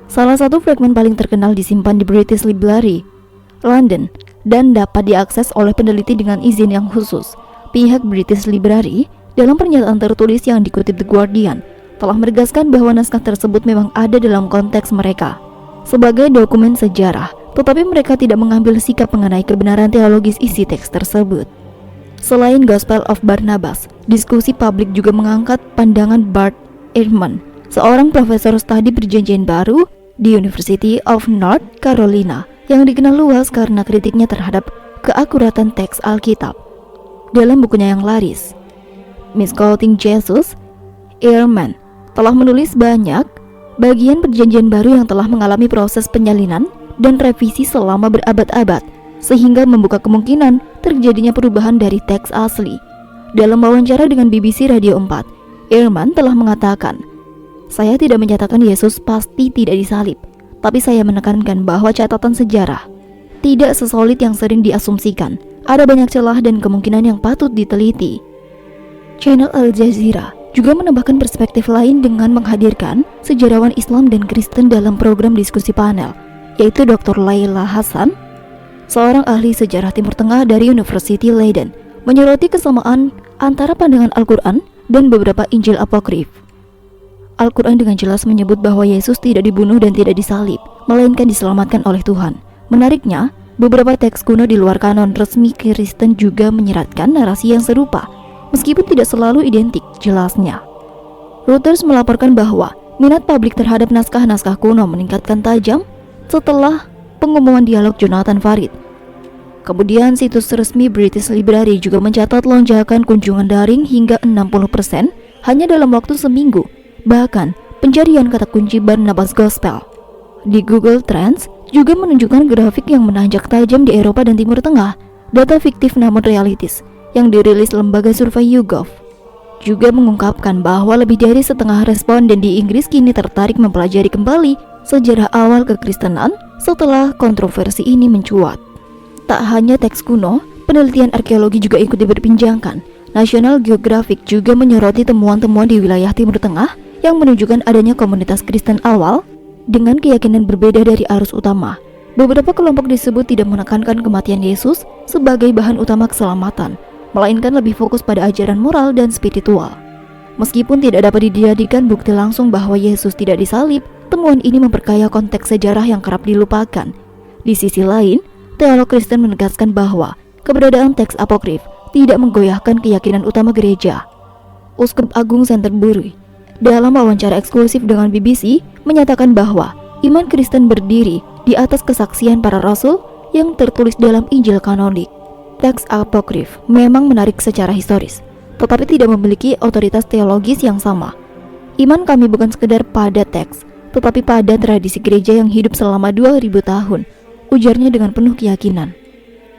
Speaker 1: Salah satu fragmen paling terkenal disimpan di British Library, London, dan dapat diakses oleh peneliti dengan izin yang khusus. Pihak British Library dalam pernyataan tertulis yang dikutip The Guardian telah menegaskan bahwa naskah tersebut memang ada dalam konteks mereka sebagai dokumen sejarah, tetapi mereka tidak mengambil sikap mengenai kebenaran teologis isi teks tersebut. Selain Gospel of Barnabas, diskusi publik juga mengangkat pandangan Bart Ehrman, seorang profesor studi perjanjian baru di University of North Carolina yang dikenal luas karena kritiknya terhadap keakuratan teks Alkitab. Dalam bukunya yang laris, Misquoting Jesus, Ehrman telah menulis banyak bagian perjanjian baru yang telah mengalami proses penyalinan dan revisi selama berabad-abad, sehingga membuka kemungkinan terjadinya perubahan dari teks asli. Dalam wawancara dengan BBC Radio 4, Ehrman telah mengatakan, "Saya tidak menyatakan Yesus pasti tidak disalib, tapi saya menekankan bahwa catatan sejarah tidak sesolid yang sering diasumsikan. Ada banyak celah dan kemungkinan yang patut diteliti." Channel Al Jazeera juga menambahkan perspektif lain dengan menghadirkan sejarawan Islam dan Kristen dalam program diskusi panel, yaitu Dr. Laila Hasan, seorang ahli sejarah Timur Tengah dari University Leiden, menyoroti kesamaan antara pandangan Al-Quran dan beberapa Injil apokrif. Al-Quran dengan jelas menyebut bahwa Yesus tidak dibunuh dan tidak disalib, melainkan diselamatkan oleh Tuhan. Menariknya, beberapa teks kuno di luar kanon resmi Kristen juga menyeratkan narasi yang serupa, meskipun tidak selalu identik jelasnya. Reuters melaporkan bahwa minat publik terhadap naskah-naskah kuno meningkatkan tajam setelah pengumuman dialog Jonathan Farid. Kemudian situs resmi British Library juga mencatat lonjakan kunjungan daring hingga 60% hanya dalam waktu seminggu. Bahkan pencarian kata kunci Barnabas Gospel di Google Trends juga menunjukkan grafik yang menanjak tajam di Eropa dan Timur Tengah. Data fiktif namun realistis yang dirilis lembaga survei YouGov juga mengungkapkan bahwa lebih dari setengah responden di Inggris kini tertarik mempelajari kembali sejarah awal kekristenan setelah kontroversi ini mencuat. Tak hanya teks kuno, penelitian arkeologi juga ikut diperbincangkan. National Geographic juga menyoroti temuan-temuan di wilayah Timur Tengah yang menunjukkan adanya komunitas Kristen awal dengan keyakinan berbeda dari arus utama. Beberapa kelompok disebut tidak menekankan kematian Yesus sebagai bahan utama keselamatan, melainkan lebih fokus pada ajaran moral dan spiritual. Meskipun tidak dapat dijadikan bukti langsung bahwa Yesus tidak disalib, temuan ini memperkaya konteks sejarah yang kerap dilupakan. Di sisi lain, teolog Kristen menegaskan bahwa keberadaan teks apokrif tidak menggoyahkan keyakinan utama gereja. Uskup Agung Canterbury dalam wawancara eksklusif dengan BBC menyatakan bahwa iman Kristen berdiri di atas kesaksian para rasul yang tertulis dalam Injil kanonik. Teks apokrif memang menarik secara historis, tetapi tidak memiliki otoritas teologis yang sama. Iman kami bukan sekedar pada teks, tetapi pada tradisi gereja yang hidup selama 2000 tahun, ujarnya dengan penuh keyakinan.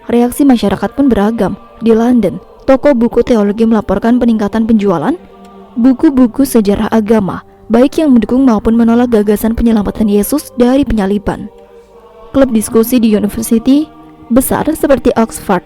Speaker 1: Reaksi masyarakat pun beragam. Di London, toko buku teologi melaporkan peningkatan penjualan buku-buku sejarah agama, baik yang mendukung maupun menolak gagasan penyelamatan Yesus dari penyaliban. Klub diskusi di university besar seperti Oxford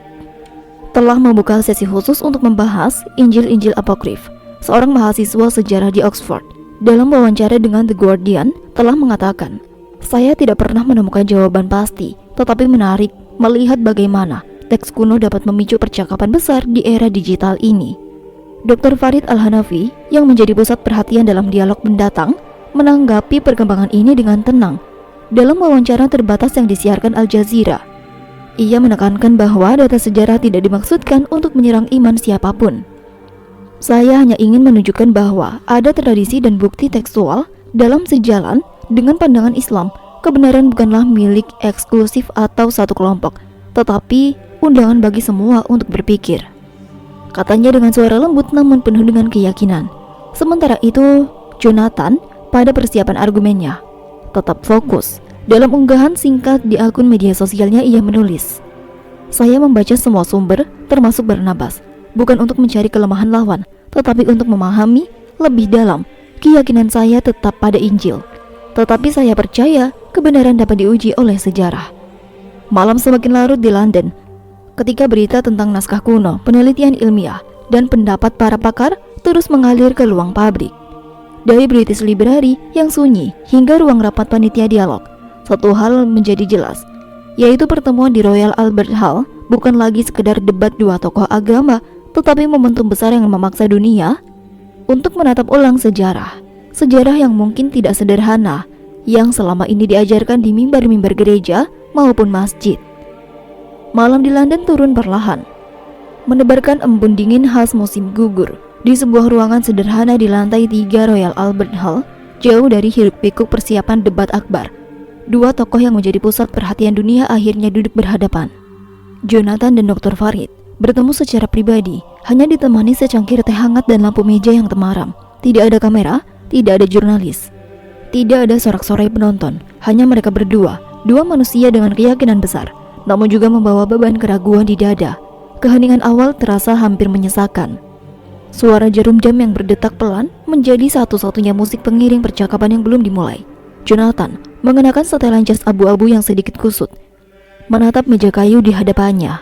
Speaker 1: telah membuka sesi khusus untuk membahas Injil-Injil apokrif. Seorang mahasiswa sejarah di Oxford dalam wawancara dengan The Guardian telah mengatakan, "Saya tidak pernah menemukan jawaban pasti, tetapi menarik melihat bagaimana teks kuno dapat memicu percakapan besar di era digital ini." Dr. Farid Al-Hanafi yang menjadi pusat perhatian dalam dialog mendatang menanggapi perkembangan ini dengan tenang. Dalam wawancara terbatas yang disiarkan Al Jazeera, ia menekankan bahwa data sejarah tidak dimaksudkan untuk menyerang iman siapapun. "Saya hanya ingin menunjukkan bahwa ada tradisi dan bukti tekstual dalam sejalan dengan pandangan Islam. Kebenaran bukanlah milik eksklusif atau satu kelompok, tetapi undangan bagi semua untuk berpikir," katanya dengan suara lembut namun penuh dengan keyakinan. Sementara itu, Jonathan pada persiapan argumennya tetap fokus. Dalam unggahan singkat di akun media sosialnya ia menulis, "Saya membaca semua sumber termasuk Barnabas, bukan untuk mencari kelemahan lawan, tetapi untuk memahami lebih dalam. Keyakinan saya tetap pada Injil, tetapi saya percaya kebenaran dapat diuji oleh sejarah." Malam semakin larut di London ketika berita tentang naskah kuno, penelitian ilmiah, dan pendapat para pakar terus mengalir ke ruang pabrik. Dari British Library yang sunyi hingga ruang rapat panitia dialog, satu hal menjadi jelas, yaitu pertemuan di Royal Albert Hall bukan lagi sekedar debat dua tokoh agama, tetapi momentum besar yang memaksa dunia untuk menatap ulang sejarah. Sejarah yang mungkin tidak sederhana, yang selama ini diajarkan di mimbar-mimbar gereja maupun masjid. Malam di London turun perlahan, menebarkan embun dingin khas musim gugur. Di sebuah ruangan sederhana di lantai 3 Royal Albert Hall, jauh dari hiruk-pikuk persiapan debat akbar, dua tokoh yang menjadi pusat perhatian dunia akhirnya duduk berhadapan. Jonathan dan Dr. Farid bertemu secara pribadi, hanya ditemani secangkir teh hangat dan lampu meja yang temaram. Tidak ada kamera, tidak ada jurnalis, tidak ada sorak-sorai penonton, hanya mereka berdua, dua manusia dengan keyakinan besar, namun juga membawa beban keraguan di dada. Keheningan awal terasa hampir menyesakan. Suara jarum jam yang berdetak pelan menjadi satu-satunya musik pengiring percakapan yang belum dimulai. Jonathan mengenakan setelan jas abu-abu yang sedikit kusut, menatap meja kayu di hadapannya.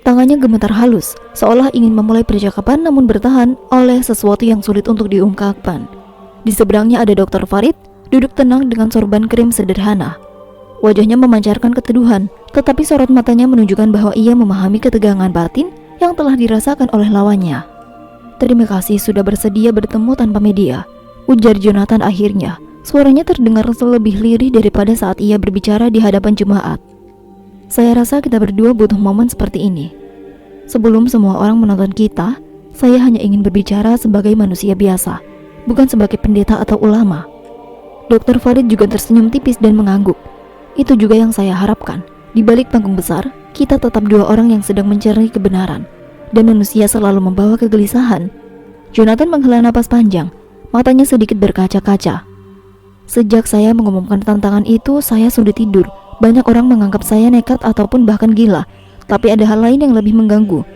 Speaker 1: Tangannya gemetar halus, seolah ingin memulai percakapan namun bertahan oleh sesuatu yang sulit untuk diungkapkan. Di seberangnya ada Dr. Farid, duduk tenang dengan sorban krim sederhana. Wajahnya memancarkan keteduhan, tetapi sorot matanya menunjukkan bahwa ia memahami ketegangan batin yang telah dirasakan oleh lawannya. "Terima kasih sudah bersedia bertemu tanpa media," ujar Jonathan akhirnya. Suaranya terdengar lebih lirih daripada saat ia berbicara di hadapan jemaat. "Saya rasa kita berdua butuh momen seperti ini. Sebelum semua orang menonton kita, saya hanya ingin berbicara sebagai manusia biasa, bukan sebagai pendeta atau ulama." Dr. Farid juga tersenyum tipis dan mengangguk. "Itu juga yang saya harapkan. Di balik panggung besar, kita tetap dua orang yang sedang mencari kebenaran, dan manusia selalu membawa kegelisahan." Jonathan menghela napas panjang, matanya sedikit berkaca-kaca. "Sejak saya mengumumkan tantangan itu, saya sulit tidur. Banyak orang menganggap saya nekat ataupun bahkan gila, tapi ada hal lain yang lebih mengganggu.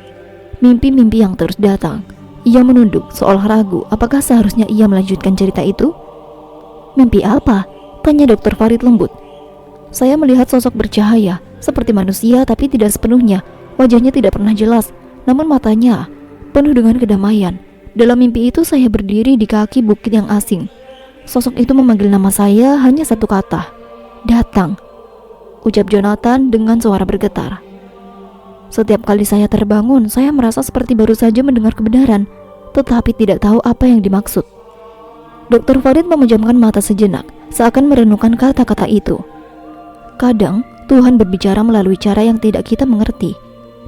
Speaker 1: Mimpi-mimpi yang terus datang." Ia menunduk, seolah ragu apakah seharusnya ia melanjutkan cerita itu. "Mimpi apa?" tanya Dr. Farid lembut. "Saya melihat sosok bercahaya, seperti manusia tapi tidak sepenuhnya. Wajahnya tidak pernah jelas, namun matanya penuh dengan kedamaian. Dalam mimpi itu saya berdiri di kaki bukit yang asing. Sosok itu memanggil nama saya hanya satu kata, 'Datang,'" ucap Jonathan dengan suara bergetar. "Setiap kali saya terbangun, saya merasa seperti baru saja mendengar kebenaran, tetapi tidak tahu apa yang dimaksud." Dr. Farid memejamkan mata sejenak, seakan merenungkan kata-kata itu. "Kadang Tuhan berbicara melalui cara yang tidak kita mengerti.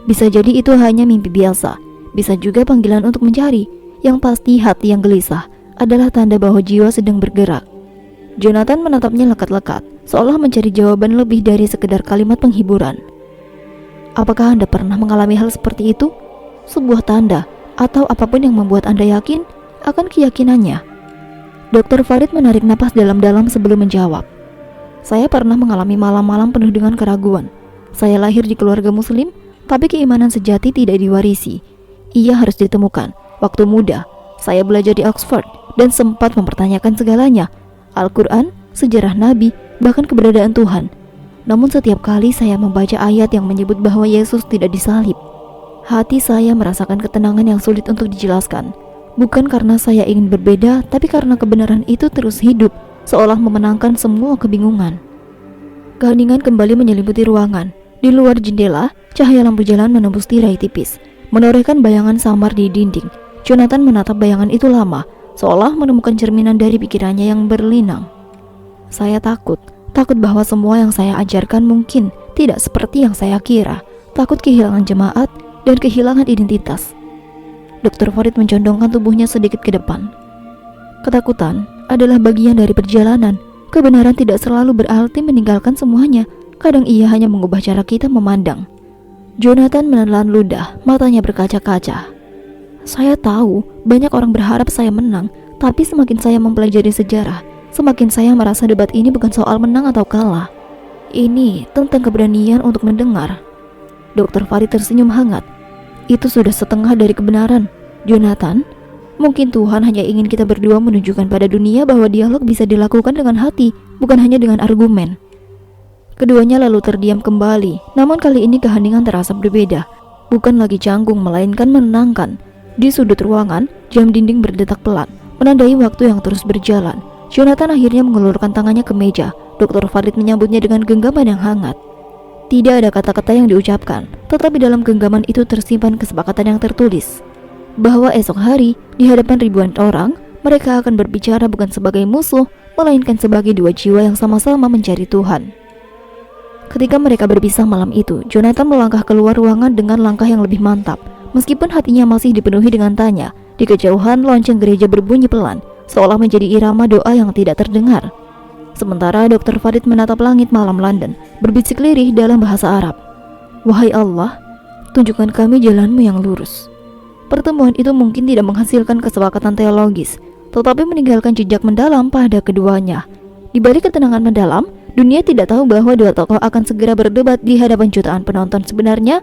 Speaker 1: Bisa jadi itu hanya mimpi biasa, bisa juga panggilan untuk mencari. Yang pasti hati yang gelisah adalah tanda bahwa jiwa sedang bergerak." Jonathan menatapnya lekat-lekat. seolah mencari jawaban lebih dari sekedar kalimat penghiburan. Apakah Anda pernah mengalami hal seperti itu? Sebuah tanda atau apapun yang membuat Anda yakin akan keyakinannya. Dr. Farid menarik napas dalam-dalam sebelum menjawab. Saya pernah mengalami malam-malam penuh dengan keraguan. Saya lahir di keluarga muslim, tapi keimanan sejati tidak diwarisi. Ia harus ditemukan. Waktu muda, saya belajar di Oxford dan sempat mempertanyakan segalanya. Al-Quran, sejarah Nabi, bahkan keberadaan Tuhan. Namun setiap kali saya membaca ayat yang menyebut bahwa Yesus tidak disalib, hati saya merasakan ketenangan yang sulit untuk dijelaskan. Bukan karena saya ingin berbeda, tapi karena kebenaran itu terus hidup, seolah memenangkan semua kebingungan. Keheningan kembali menyelimuti ruangan. Di luar jendela, cahaya lampu jalan menembus tirai tipis, menorehkan bayangan samar di dinding. Jonathan menatap bayangan itu lama, seolah menemukan cerminan dari pikirannya yang berlinang. Saya takut bahwa semua yang saya ajarkan mungkin tidak seperti yang saya kira. Takut kehilangan jemaat dan kehilangan identitas. Dr. Farid mencondongkan tubuhnya sedikit ke depan. Ketakutan adalah bagian dari perjalanan. Kebenaran tidak selalu berarti meninggalkan semuanya. Kadang ia hanya mengubah cara kita memandang. Jonathan menelan ludah, matanya berkaca-kaca. Saya tahu banyak orang berharap saya menang, tapi semakin saya mempelajari sejarah, semakin saya merasa debat ini bukan soal menang atau kalah. Ini tentang keberanian untuk mendengar. Dr. Farid tersenyum hangat. Itu sudah setengah dari kebenaran, Jonathan. Mungkin Tuhan hanya ingin kita berdua menunjukkan pada dunia bahwa dialog bisa dilakukan dengan hati, bukan hanya dengan argumen. Keduanya lalu terdiam kembali, namun kali ini keheningan terasa berbeda. Bukan lagi canggung, melainkan menenangkan. Di sudut ruangan, jam dinding berdetak pelan, menandai waktu yang terus berjalan. Jonathan akhirnya mengulurkan tangannya ke meja. Dr. Farid menyambutnya dengan genggaman yang hangat. Tidak ada kata-kata yang diucapkan, tetapi dalam genggaman itu tersimpan kesepakatan yang tertulis. Bahwa esok hari, di hadapan ribuan orang, mereka akan berbicara bukan sebagai musuh, melainkan sebagai dua jiwa yang sama-sama mencari Tuhan. Ketika mereka berpisah malam itu, Jonathan melangkah keluar ruangan dengan langkah yang lebih mantap. Meskipun hatinya masih dipenuhi dengan tanya, di kejauhan lonceng gereja berbunyi pelan, seolah menjadi irama doa yang tidak terdengar. Sementara Dr. Farid menatap langit malam London, berbisik lirih dalam bahasa Arab. Wahai Allah, tunjukkan kami jalanmu yang lurus. Pertemuan itu mungkin tidak menghasilkan kesepakatan teologis, tetapi meninggalkan jejak mendalam pada keduanya. Di balik ketenangan mendalam, dunia tidak tahu bahwa dua tokoh akan segera berdebat di hadapan jutaan penonton sebenarnya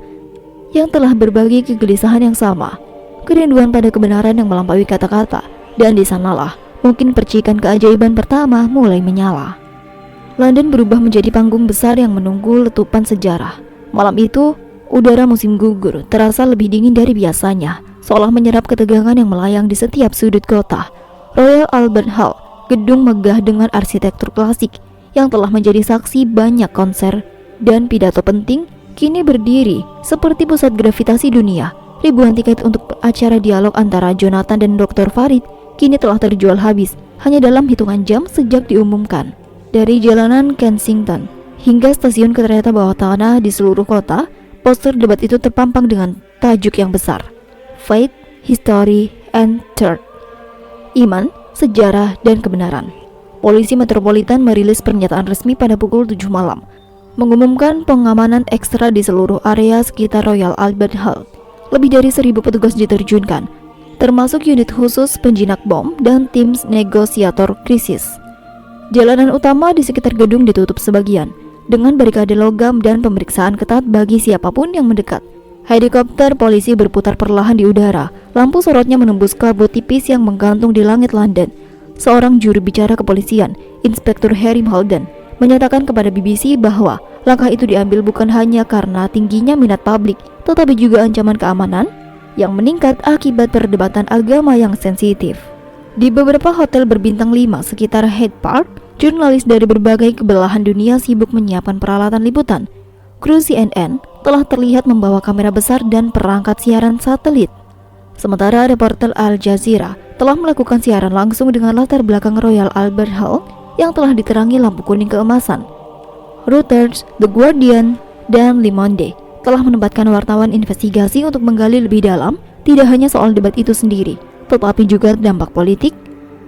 Speaker 1: yang telah berbagi kegelisahan yang sama, kerinduan pada kebenaran yang melampaui kata-kata, dan di sanalah mungkin percikan keajaiban pertama mulai menyala. London berubah menjadi panggung besar yang menunggu letupan sejarah. Malam itu, udara musim gugur terasa lebih dingin dari biasanya, seolah menyerap ketegangan yang melayang di setiap sudut kota. Royal Albert Hall, gedung megah dengan arsitektur klasik yang telah menjadi saksi banyak konser dan pidato penting, kini berdiri seperti pusat gravitasi dunia. Ribuan tiket untuk acara dialog antara Jonathan dan Dr. Farid kini telah terjual habis hanya dalam hitungan jam sejak diumumkan. Dari jalanan Kensington hingga stasiun kereta bawah tanah di seluruh kota, poster debat itu terpampang dengan tajuk yang besar: Faith, History, and Truth. Iman, sejarah, dan kebenaran. Polisi Metropolitan merilis pernyataan resmi pada pukul 7 malam, mengumumkan pengamanan ekstra di seluruh area sekitar Royal Albert Hall. Lebih dari 1.000 petugas diterjunkan, termasuk unit khusus penjinak bom dan tim negosiator krisis. Jalanan utama di sekitar gedung ditutup sebagian, dengan barikade logam dan pemeriksaan ketat bagi siapapun yang mendekat. Helikopter polisi berputar perlahan di udara, lampu sorotnya menembus kabut tipis yang menggantung di langit London. Seorang juru bicara kepolisian, Inspektur Harry Holden, menyatakan kepada BBC bahwa langkah itu diambil bukan hanya karena tingginya minat publik, tetapi juga ancaman keamanan yang meningkat akibat perdebatan agama yang sensitif. Di beberapa hotel berbintang 5 sekitar Hyde Park, jurnalis dari berbagai kebelahan dunia sibuk menyiapkan peralatan liputan. Kru CNN telah terlihat membawa kamera besar dan perangkat siaran satelit. Sementara reporter Al Jazeera telah melakukan siaran langsung dengan latar belakang Royal Albert Hall yang telah diterangi lampu kuning keemasan. Reuters, The Guardian, dan Le Monde telah menempatkan wartawan investigasi untuk menggali lebih dalam tidak hanya soal debat itu sendiri, tetapi juga dampak politik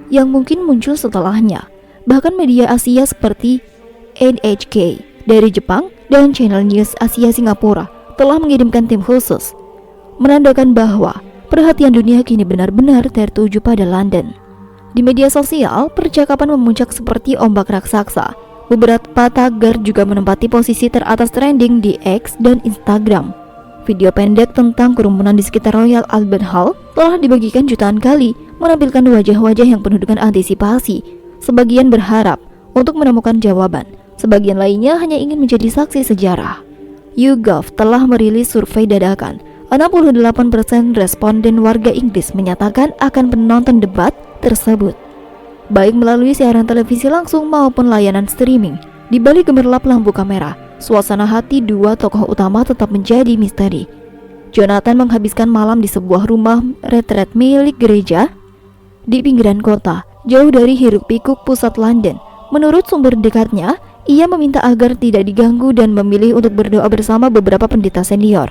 Speaker 1: yang mungkin muncul setelahnya. Bahkan media Asia seperti NHK dari Jepang dan Channel News Asia Singapura telah mengirimkan tim khusus, menandakan bahwa perhatian dunia kini benar-benar tertuju pada London. Di media sosial, percakapan memuncak seperti ombak raksasa. Beberapa tagar juga menempati posisi teratas trending di X dan Instagram. Video pendek tentang kerumunan di sekitar Royal Albert Hall telah dibagikan jutaan kali, menampilkan wajah-wajah yang penuh dengan antisipasi. Sebagian berharap untuk menemukan jawaban, sebagian lainnya hanya ingin menjadi saksi sejarah. YouGov telah merilis survei dadakan. 68% responden warga Inggris menyatakan akan menonton debat tersebut, baik melalui siaran televisi langsung maupun layanan streaming. Di balik gemerlap lampu kamera, suasana hati dua tokoh utama tetap menjadi misteri. Jonathan menghabiskan malam di sebuah rumah retret milik gereja di pinggiran kota, jauh dari hiruk-pikuk pusat London. Menurut sumber dekatnya, ia meminta agar tidak diganggu dan memilih untuk berdoa bersama beberapa pendeta senior.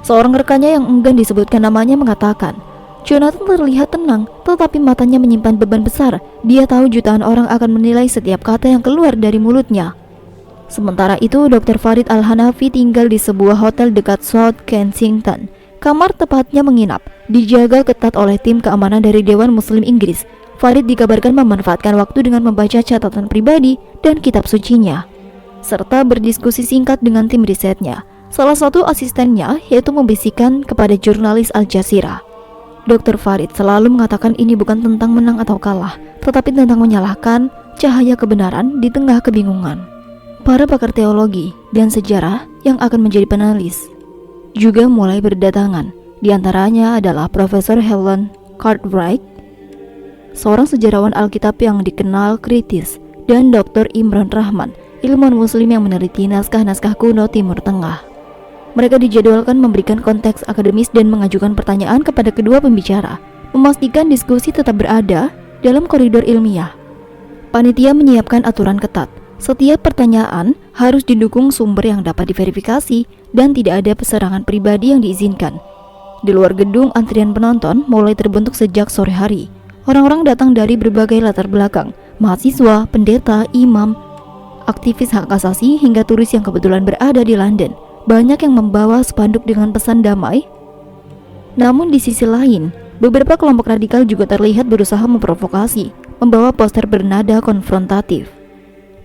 Speaker 1: Seorang rekannya yang enggan disebutkan namanya mengatakan, Jonathan terlihat tenang, tetapi matanya menyimpan beban besar. Dia tahu jutaan orang akan menilai setiap kata yang keluar dari mulutnya. Sementara itu, Dr. Farid Al-Hanafi tinggal di sebuah hotel dekat South Kensington. Kamar tepatnya menginap, dijaga ketat oleh tim keamanan dari Dewan Muslim Inggris. Farid dikabarkan memanfaatkan waktu dengan membaca catatan pribadi dan kitab sucinya, serta berdiskusi singkat dengan tim risetnya. Salah satu asistennya yaitu membisikkan kepada jurnalis Al Jazeera. Dr. Farid selalu mengatakan ini bukan tentang menang atau kalah, tetapi tentang menyalahkan cahaya kebenaran di tengah kebingungan. Para pakar teologi dan sejarah yang akan menjadi penulis juga mulai berdatangan. Di antaranya adalah Profesor Helen Cartwright, seorang sejarawan Alkitab yang dikenal kritis, dan Dr. Imran Rahman, ilmuwan muslim yang meneliti naskah-naskah kuno Timur Tengah. Mereka dijadwalkan memberikan konteks akademis dan mengajukan pertanyaan kepada kedua pembicara, memastikan diskusi tetap berada dalam koridor ilmiah. Panitia menyiapkan aturan ketat. Setiap pertanyaan harus didukung sumber yang dapat diverifikasi dan tidak ada serangan pribadi yang diizinkan. Di luar gedung, antrian penonton mulai terbentuk sejak sore hari. Orang-orang datang dari berbagai latar belakang, mahasiswa, pendeta, imam, aktivis hak asasi, hingga turis yang kebetulan berada di London. Banyak yang membawa spanduk dengan pesan damai. Namun di sisi lain, beberapa kelompok radikal juga terlihat berusaha memprovokasi, membawa poster bernada konfrontatif.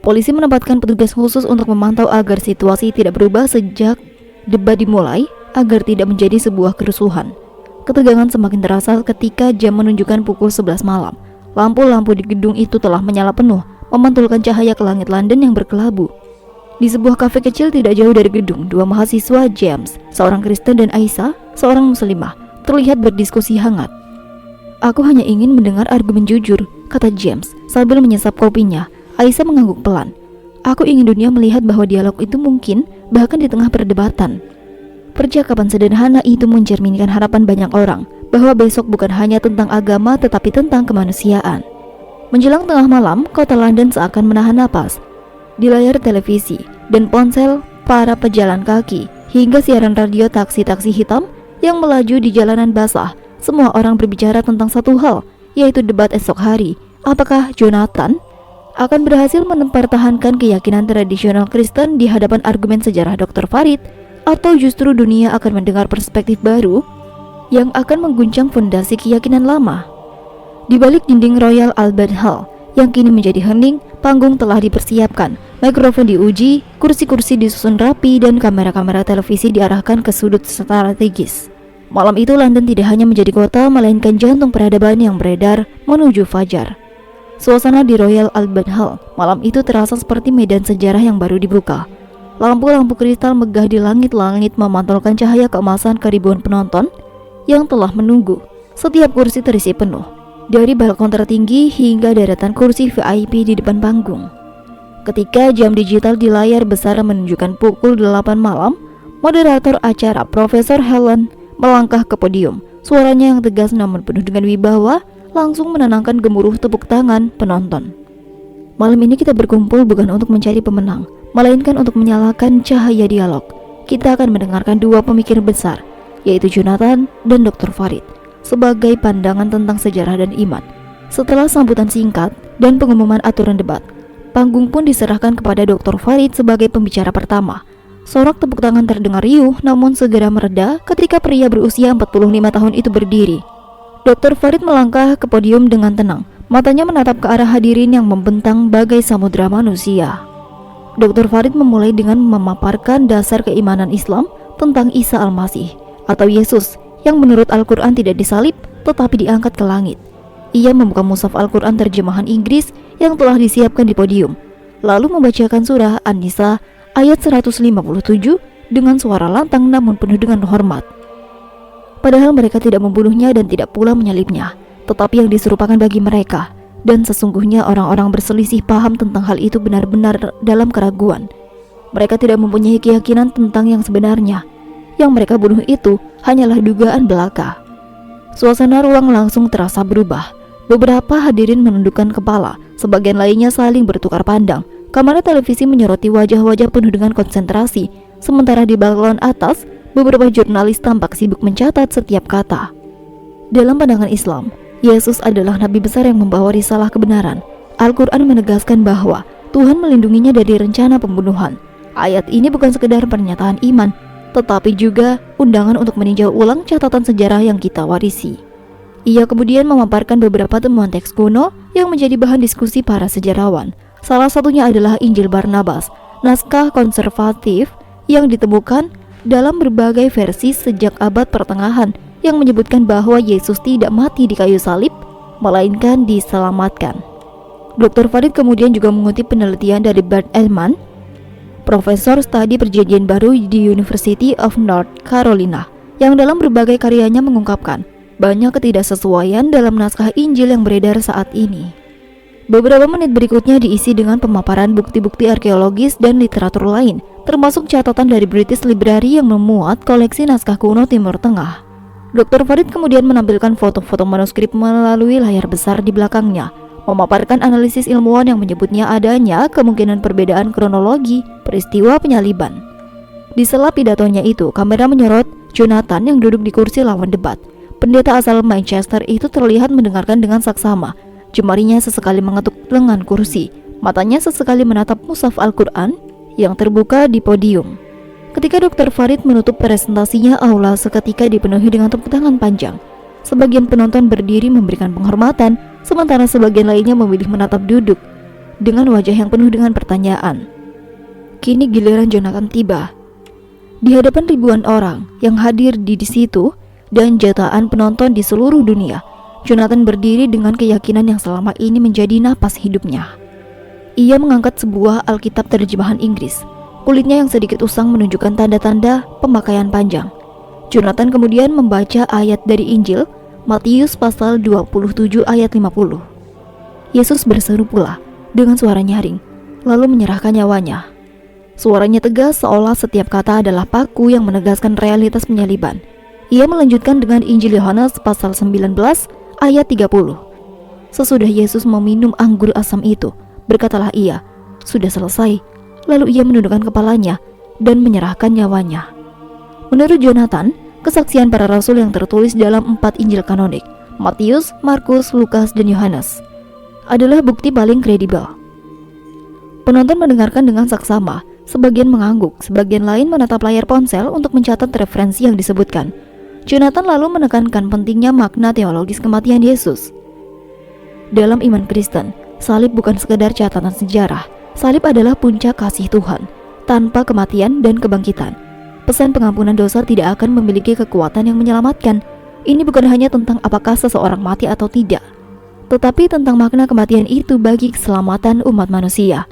Speaker 1: Polisi menempatkan petugas khusus untuk memantau agar situasi tidak berubah sejak debat dimulai, agar tidak menjadi sebuah kerusuhan. Ketegangan semakin terasa ketika jam menunjukkan pukul 11 malam. Lampu-lampu di gedung itu telah menyala penuh, memantulkan cahaya ke langit London yang berkelabu. Di sebuah kafe kecil tidak jauh dari gedung, dua mahasiswa, James, seorang Kristen, dan Aisyah, seorang muslimah, terlihat berdiskusi hangat. Aku hanya ingin mendengar argumen jujur, kata James sambil menyesap kopinya. Aisyah mengangguk pelan. Aku ingin dunia melihat bahwa dialog itu mungkin, bahkan di tengah perdebatan. Percakapan sederhana itu mencerminkan harapan banyak orang, bahwa besok bukan hanya tentang agama tetapi tentang kemanusiaan. Menjelang tengah malam, kota London seakan menahan napas. Di layar televisi dan ponsel para pejalan kaki, hingga siaran radio taksi-taksi hitam yang melaju di jalanan basah, semua orang berbicara tentang satu hal, yaitu debat esok hari. Apakah Jonathan akan berhasil mempertahankan keyakinan tradisional Kristen di hadapan argumen sejarah Dr. Farid, atau justru dunia akan mendengar perspektif baru yang akan mengguncang fondasi keyakinan lama? Di balik dinding Royal Albert Hall yang kini menjadi hening, panggung telah dipersiapkan, mikrofon diuji, kursi-kursi disusun rapi, dan kamera-kamera televisi diarahkan ke sudut strategis. Malam itu London tidak hanya menjadi kota, melainkan jantung peradaban yang beredar menuju fajar. Suasana di Royal Albert Hall malam itu terasa seperti medan sejarah yang baru dibuka. Lampu-lampu kristal megah di langit-langit memantulkan cahaya keemasan ke ribuan penonton yang telah menunggu. Setiap kursi terisi penuh, dari balkon tertinggi hingga deretan kursi VIP di depan panggung. Ketika jam digital di layar besar menunjukkan pukul 8 malam, moderator acara Profesor Helen melangkah ke podium. Suaranya yang tegas namun penuh dengan wibawa langsung menenangkan gemuruh tepuk tangan penonton. Malam ini kita berkumpul bukan untuk mencari pemenang, melainkan untuk menyalakan cahaya dialog. Kita akan mendengarkan dua pemikir besar, yaitu Jonathan dan Dr. Farid, sebagai pandangan tentang sejarah dan iman. Setelah sambutan singkat dan pengumuman aturan debat, Panggung pun diserahkan kepada Dr. Farid sebagai pembicara pertama. Sorak tepuk tangan terdengar riuh, namun segera mereda ketika pria berusia 45 tahun itu berdiri. Dr. Farid melangkah ke podium dengan tenang, matanya menatap ke arah hadirin yang membentang bagai samudera manusia. Dr. Farid memulai dengan memaparkan dasar keimanan Islam tentang Isa Al-Masih atau Yesus yang menurut Al-Quran tidak disalib tetapi diangkat ke langit. Ia membuka mushaf Al-Quran terjemahan Inggris yang telah disiapkan di podium, lalu membacakan surah An-Nisa ayat 157 dengan suara lantang namun penuh dengan hormat. Padahal mereka tidak membunuhnya dan tidak pula menyalibnya, tetapi yang diserupakan bagi mereka. Dan sesungguhnya orang-orang berselisih paham tentang hal itu benar-benar dalam keraguan. Mereka tidak mempunyai keyakinan tentang yang sebenarnya. Yang mereka bunuh itu hanyalah dugaan belaka. Suasana ruang langsung terasa berubah. Beberapa hadirin menundukkan kepala, sebagian lainnya saling bertukar pandang. Kamera televisi menyoroti wajah-wajah penuh dengan konsentrasi, sementara di balkon atas, beberapa jurnalis tampak sibuk mencatat setiap kata. Dalam pandangan Islam, Yesus adalah nabi besar yang membawa risalah kebenaran. Al-Quran menegaskan bahwa Tuhan melindunginya dari rencana pembunuhan. Ayat ini bukan sekedar pernyataan iman, tetapi juga undangan untuk meninjau ulang catatan sejarah yang kita warisi. Ia kemudian memaparkan beberapa temuan teks kuno yang menjadi bahan diskusi para sejarawan. Salah satunya adalah Injil Barnabas, naskah konservatif yang ditemukan dalam berbagai versi sejak abad pertengahan, yang menyebutkan bahwa Yesus tidak mati di kayu salib, melainkan diselamatkan. Dr. Farid kemudian juga mengutip penelitian dari Bart Ehrman, Profesor Studi Perjanjian Baru di University of North Carolina, yang dalam berbagai karyanya mengungkapkan banyak ketidaksesuaian dalam naskah Injil yang beredar saat ini. Beberapa menit berikutnya diisi dengan pemaparan bukti-bukti arkeologis dan literatur lain, termasuk catatan dari British Library yang memuat koleksi naskah kuno Timur Tengah. Dr. Farid kemudian menampilkan foto-foto manuskrip melalui layar besar di belakangnya, memaparkan analisis ilmuwan yang menyebutnya adanya kemungkinan perbedaan kronologi peristiwa penyaliban. Di sela pidatonya itu, kamera menyorot Jonathan yang duduk di kursi lawan debat. Pendeta asal Manchester itu terlihat mendengarkan dengan saksama. Jemarinya sesekali mengetuk lengan kursi, matanya sesekali menatap mushaf Al-Quran yang terbuka di podium. Ketika Dr. Farid menutup presentasinya, aula seketika dipenuhi dengan tepuk tangan panjang. Sebagian penonton berdiri memberikan penghormatan, sementara sebagian lainnya memilih menatap duduk dengan wajah yang penuh dengan pertanyaan. Kini giliran Jonathan tiba. Di hadapan ribuan orang yang hadir di situ dan jutaan penonton di seluruh dunia, Jonathan berdiri dengan keyakinan yang selama ini menjadi napas hidupnya. Ia mengangkat sebuah Alkitab terjemahan Inggris. Kulitnya yang sedikit usang menunjukkan tanda-tanda pemakaian panjang. Jonathan kemudian membaca ayat dari Injil Matius pasal 27 ayat 50. Yesus berseru pula dengan suara nyaring, lalu menyerahkan nyawanya. Suaranya tegas seolah setiap kata adalah paku yang menegaskan realitas penyaliban. Ia melanjutkan dengan Injil Yohanes pasal 19 ayat 30. Sesudah Yesus meminum anggur asam itu, berkatalah ia, "Sudah selesai." Lalu ia menundukkan kepalanya dan menyerahkan nyawanya. Menurut Jonathan, kesaksian para rasul yang tertulis dalam 4 Injil kanonik, Matius, Markus, Lukas, dan Yohanes, adalah bukti paling kredibel. Penonton mendengarkan dengan saksama, sebagian mengangguk, sebagian lain menatap layar ponsel untuk mencatat referensi yang disebutkan. Jonathan lalu menekankan pentingnya makna teologis kematian Yesus. Dalam iman Kristen, salib bukan sekadar catatan sejarah. Salib adalah puncak kasih Tuhan. Tanpa kematian dan kebangkitan, pesan pengampunan dosa tidak akan memiliki kekuatan yang menyelamatkan. Ini bukan hanya tentang apakah seseorang mati atau tidak, tetapi tentang makna kematian itu bagi keselamatan umat manusia.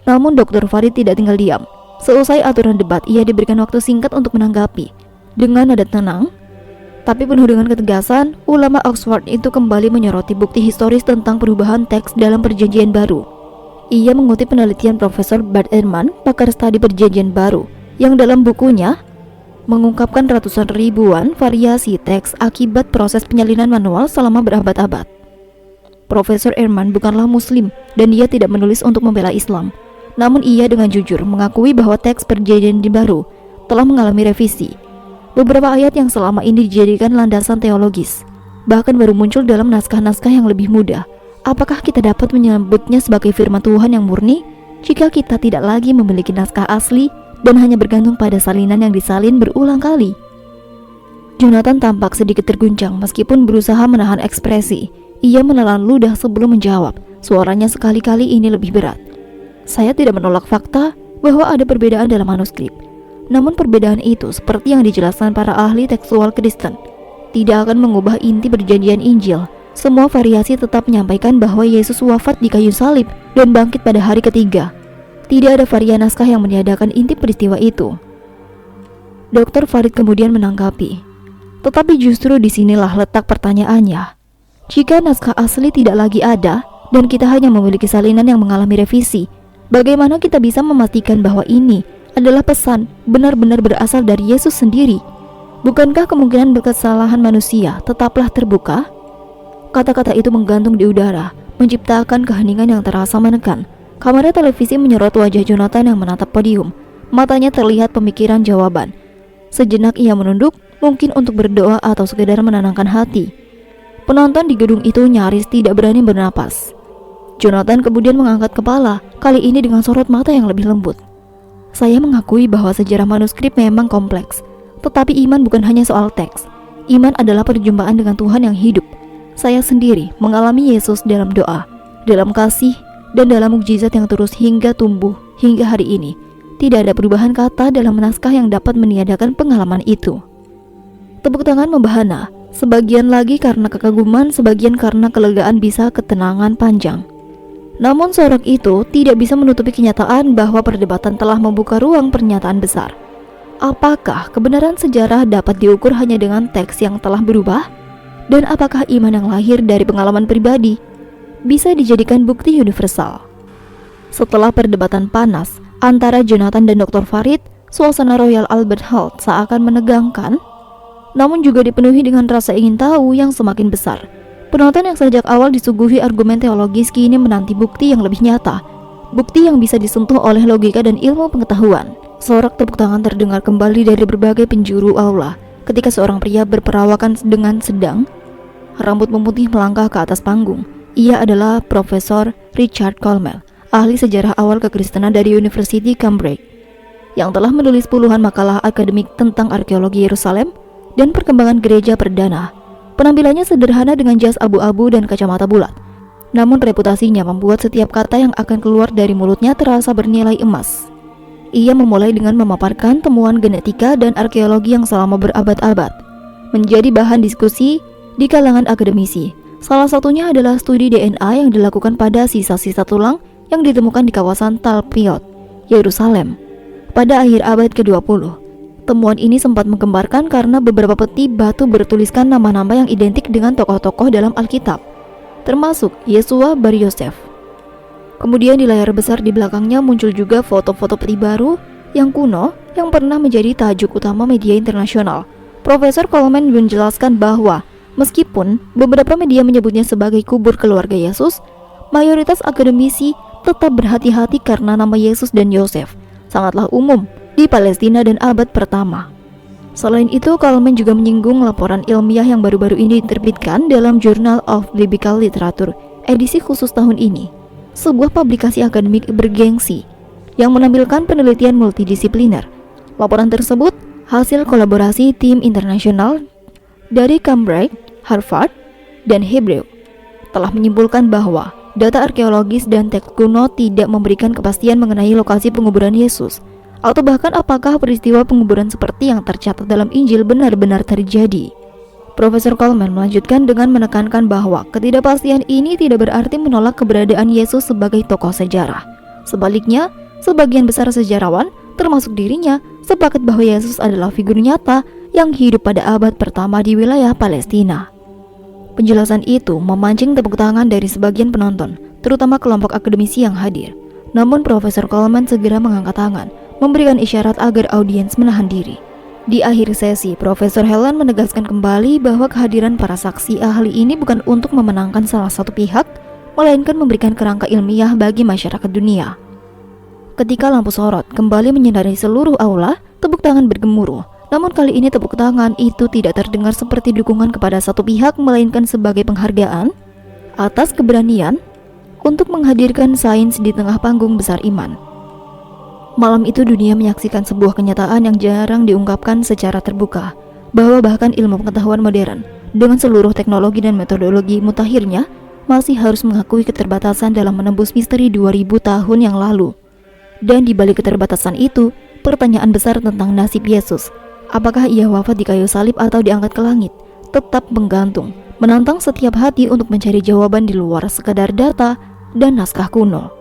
Speaker 1: Namun Dr. Farid tidak tinggal diam. Seusai aturan debat, ia diberikan waktu singkat untuk menanggapi. Dengan nada tenang, tapi penuh dengan ketegasan, ulama Oxford itu kembali menyoroti bukti historis tentang perubahan teks dalam Perjanjian Baru. Ia mengutip penelitian Profesor Bart Ehrman, pakar studi Perjanjian Baru, yang dalam bukunya mengungkapkan ratusan ribuan variasi teks akibat proses penyalinan manual selama berabad-abad. Profesor Ehrman bukanlah Muslim dan dia tidak menulis untuk membela Islam. Namun ia dengan jujur mengakui bahwa teks Perjanjian Baru telah mengalami revisi. Beberapa ayat yang selama ini dijadikan landasan teologis bahkan baru muncul dalam naskah-naskah yang lebih muda. Apakah kita dapat menyebutnya sebagai firman Tuhan yang murni jika kita tidak lagi memiliki naskah asli dan hanya bergantung pada salinan yang disalin berulang kali? Jonathan tampak sedikit terguncang meskipun berusaha menahan ekspresi. Ia menelan ludah sebelum menjawab. Suaranya sekali-kali ini lebih berat. Saya tidak menolak fakta bahwa ada perbedaan dalam manuskrip. Namun perbedaan itu, seperti yang dijelaskan para ahli tekstual Kristen, tidak akan mengubah inti perjanjian Injil. Semua variasi tetap menyampaikan bahwa Yesus wafat di kayu salib dan bangkit pada hari ketiga. Tidak ada varian naskah yang meniadakan inti peristiwa itu. Dr. Farid kemudian menanggapi, tetapi justru disinilah letak pertanyaannya. Jika naskah asli tidak lagi ada dan kita hanya memiliki salinan yang mengalami revisi, bagaimana kita bisa memastikan bahwa ini adalah pesan benar-benar berasal dari Yesus sendiri? Bukankah kemungkinan berkesalahan manusia tetaplah terbuka? Kata-kata itu menggantung di udara, menciptakan keheningan yang terasa menekan. Kamera televisi menyorot wajah Jonathan yang menatap podium. Matanya terlihat pemikiran jawaban. Sejenak ia menunduk, mungkin untuk berdoa atau sekedar menenangkan hati. Penonton di gedung itu nyaris tidak berani bernapas. Jonathan kemudian mengangkat kepala, kali ini dengan sorot mata yang lebih lembut. Saya mengakui bahwa sejarah manuskrip memang kompleks, tetapi iman bukan hanya soal teks. Iman adalah perjumpaan dengan Tuhan yang hidup. Saya sendiri mengalami Yesus dalam doa, dalam kasih, dan dalam mukjizat yang terus hingga tumbuh hingga hari ini. Tidak ada perubahan kata dalam naskah yang dapat meniadakan pengalaman itu. Tepuk tangan membahana, sebagian lagi karena kekaguman, sebagian karena kelegaan bisa ketenangan panjang. Namun sorak itu tidak bisa menutupi kenyataan bahwa perdebatan telah membuka ruang pernyataan besar. Apakah kebenaran sejarah dapat diukur hanya dengan teks yang telah berubah? Dan apakah iman yang lahir dari pengalaman pribadi bisa dijadikan bukti universal? Setelah perdebatan panas antara Jonathan dan Dr. Farid, suasana Royal Albert Hall seakan menegangkan, namun juga dipenuhi dengan rasa ingin tahu yang semakin besar. Penonton yang sejak awal disuguhi argumen teologis kini menanti bukti yang lebih nyata, bukti yang bisa disentuh oleh logika dan ilmu pengetahuan. Sorak tepuk tangan terdengar kembali dari berbagai penjuru aula ketika seorang pria berperawakan dengan sedang, rambut memutih melangkah ke atas panggung. Ia adalah Profesor Richard Coleman, ahli sejarah awal kekristenan dari University Cambridge, yang telah menulis puluhan makalah akademik tentang arkeologi Yerusalem dan perkembangan gereja perdana. Penampilannya sederhana dengan jas abu-abu dan kacamata bulat. Namun reputasinya membuat setiap kata yang akan keluar dari mulutnya terasa bernilai emas. Ia memulai dengan memaparkan temuan genetika dan arkeologi yang selama berabad-abad menjadi bahan diskusi di kalangan akademisi. Salah satunya adalah studi DNA yang dilakukan pada sisa-sisa tulang yang ditemukan di kawasan Talpiot, Yerusalem pada akhir abad ke-20. Temuan ini sempat menggembarkan karena beberapa peti batu bertuliskan nama-nama yang identik dengan tokoh-tokoh dalam Alkitab, termasuk Yesua bar Yosef. Kemudian di layar besar di belakangnya muncul juga foto-foto peti baru yang kuno yang pernah menjadi tajuk utama media internasional. Profesor Coleman menjelaskan bahwa meskipun beberapa media menyebutnya sebagai kubur keluarga Yesus, mayoritas akademisi tetap berhati-hati karena nama Yesus dan Yosef sangatlah umum di Palestina dan abad pertama. Selain itu, Coleman juga menyinggung laporan ilmiah yang baru-baru ini diterbitkan dalam Journal of Biblical Literature edisi khusus tahun ini, sebuah publikasi akademik bergengsi yang menampilkan penelitian multidisipliner. Laporan tersebut hasil kolaborasi tim internasional dari Cambridge, Harvard, dan Hebrew, telah menyimpulkan bahwa data arkeologis dan teks kuno tidak memberikan kepastian mengenai lokasi penguburan Yesus, atau bahkan apakah peristiwa penguburan seperti yang tercatat dalam Injil benar-benar terjadi. Profesor Coleman melanjutkan dengan menekankan bahwa ketidakpastian ini tidak berarti menolak keberadaan Yesus sebagai tokoh sejarah. Sebaliknya, sebagian besar sejarawan, termasuk dirinya, sepakat bahwa Yesus adalah figur nyata yang hidup pada abad pertama di wilayah Palestina. Penjelasan itu memancing tepuk tangan dari sebagian penonton, terutama kelompok akademisi yang hadir. Namun Profesor Coleman segera mengangkat tangan, memberikan isyarat agar audiens menahan diri. Di akhir sesi, Profesor Helen menegaskan kembali bahwa kehadiran para saksi ahli ini bukan untuk memenangkan salah satu pihak, melainkan memberikan kerangka ilmiah bagi masyarakat dunia. Ketika lampu sorot kembali menyinari seluruh aula, tepuk tangan bergemuruh. Namun kali ini tepuk tangan itu tidak terdengar seperti dukungan kepada satu pihak, melainkan sebagai penghargaan atas keberanian untuk menghadirkan sains di tengah panggung besar iman. Malam itu dunia menyaksikan sebuah kenyataan yang jarang diungkapkan secara terbuka, bahwa bahkan ilmu pengetahuan modern dengan seluruh teknologi dan metodologi mutakhirnya masih harus mengakui keterbatasan dalam menembus misteri 2000 tahun yang lalu. Dan di balik keterbatasan itu, pertanyaan besar tentang nasib Yesus, apakah ia wafat di kayu salib atau diangkat ke langit, tetap menggantung, menantang setiap hati untuk mencari jawaban di luar sekadar data dan naskah kuno.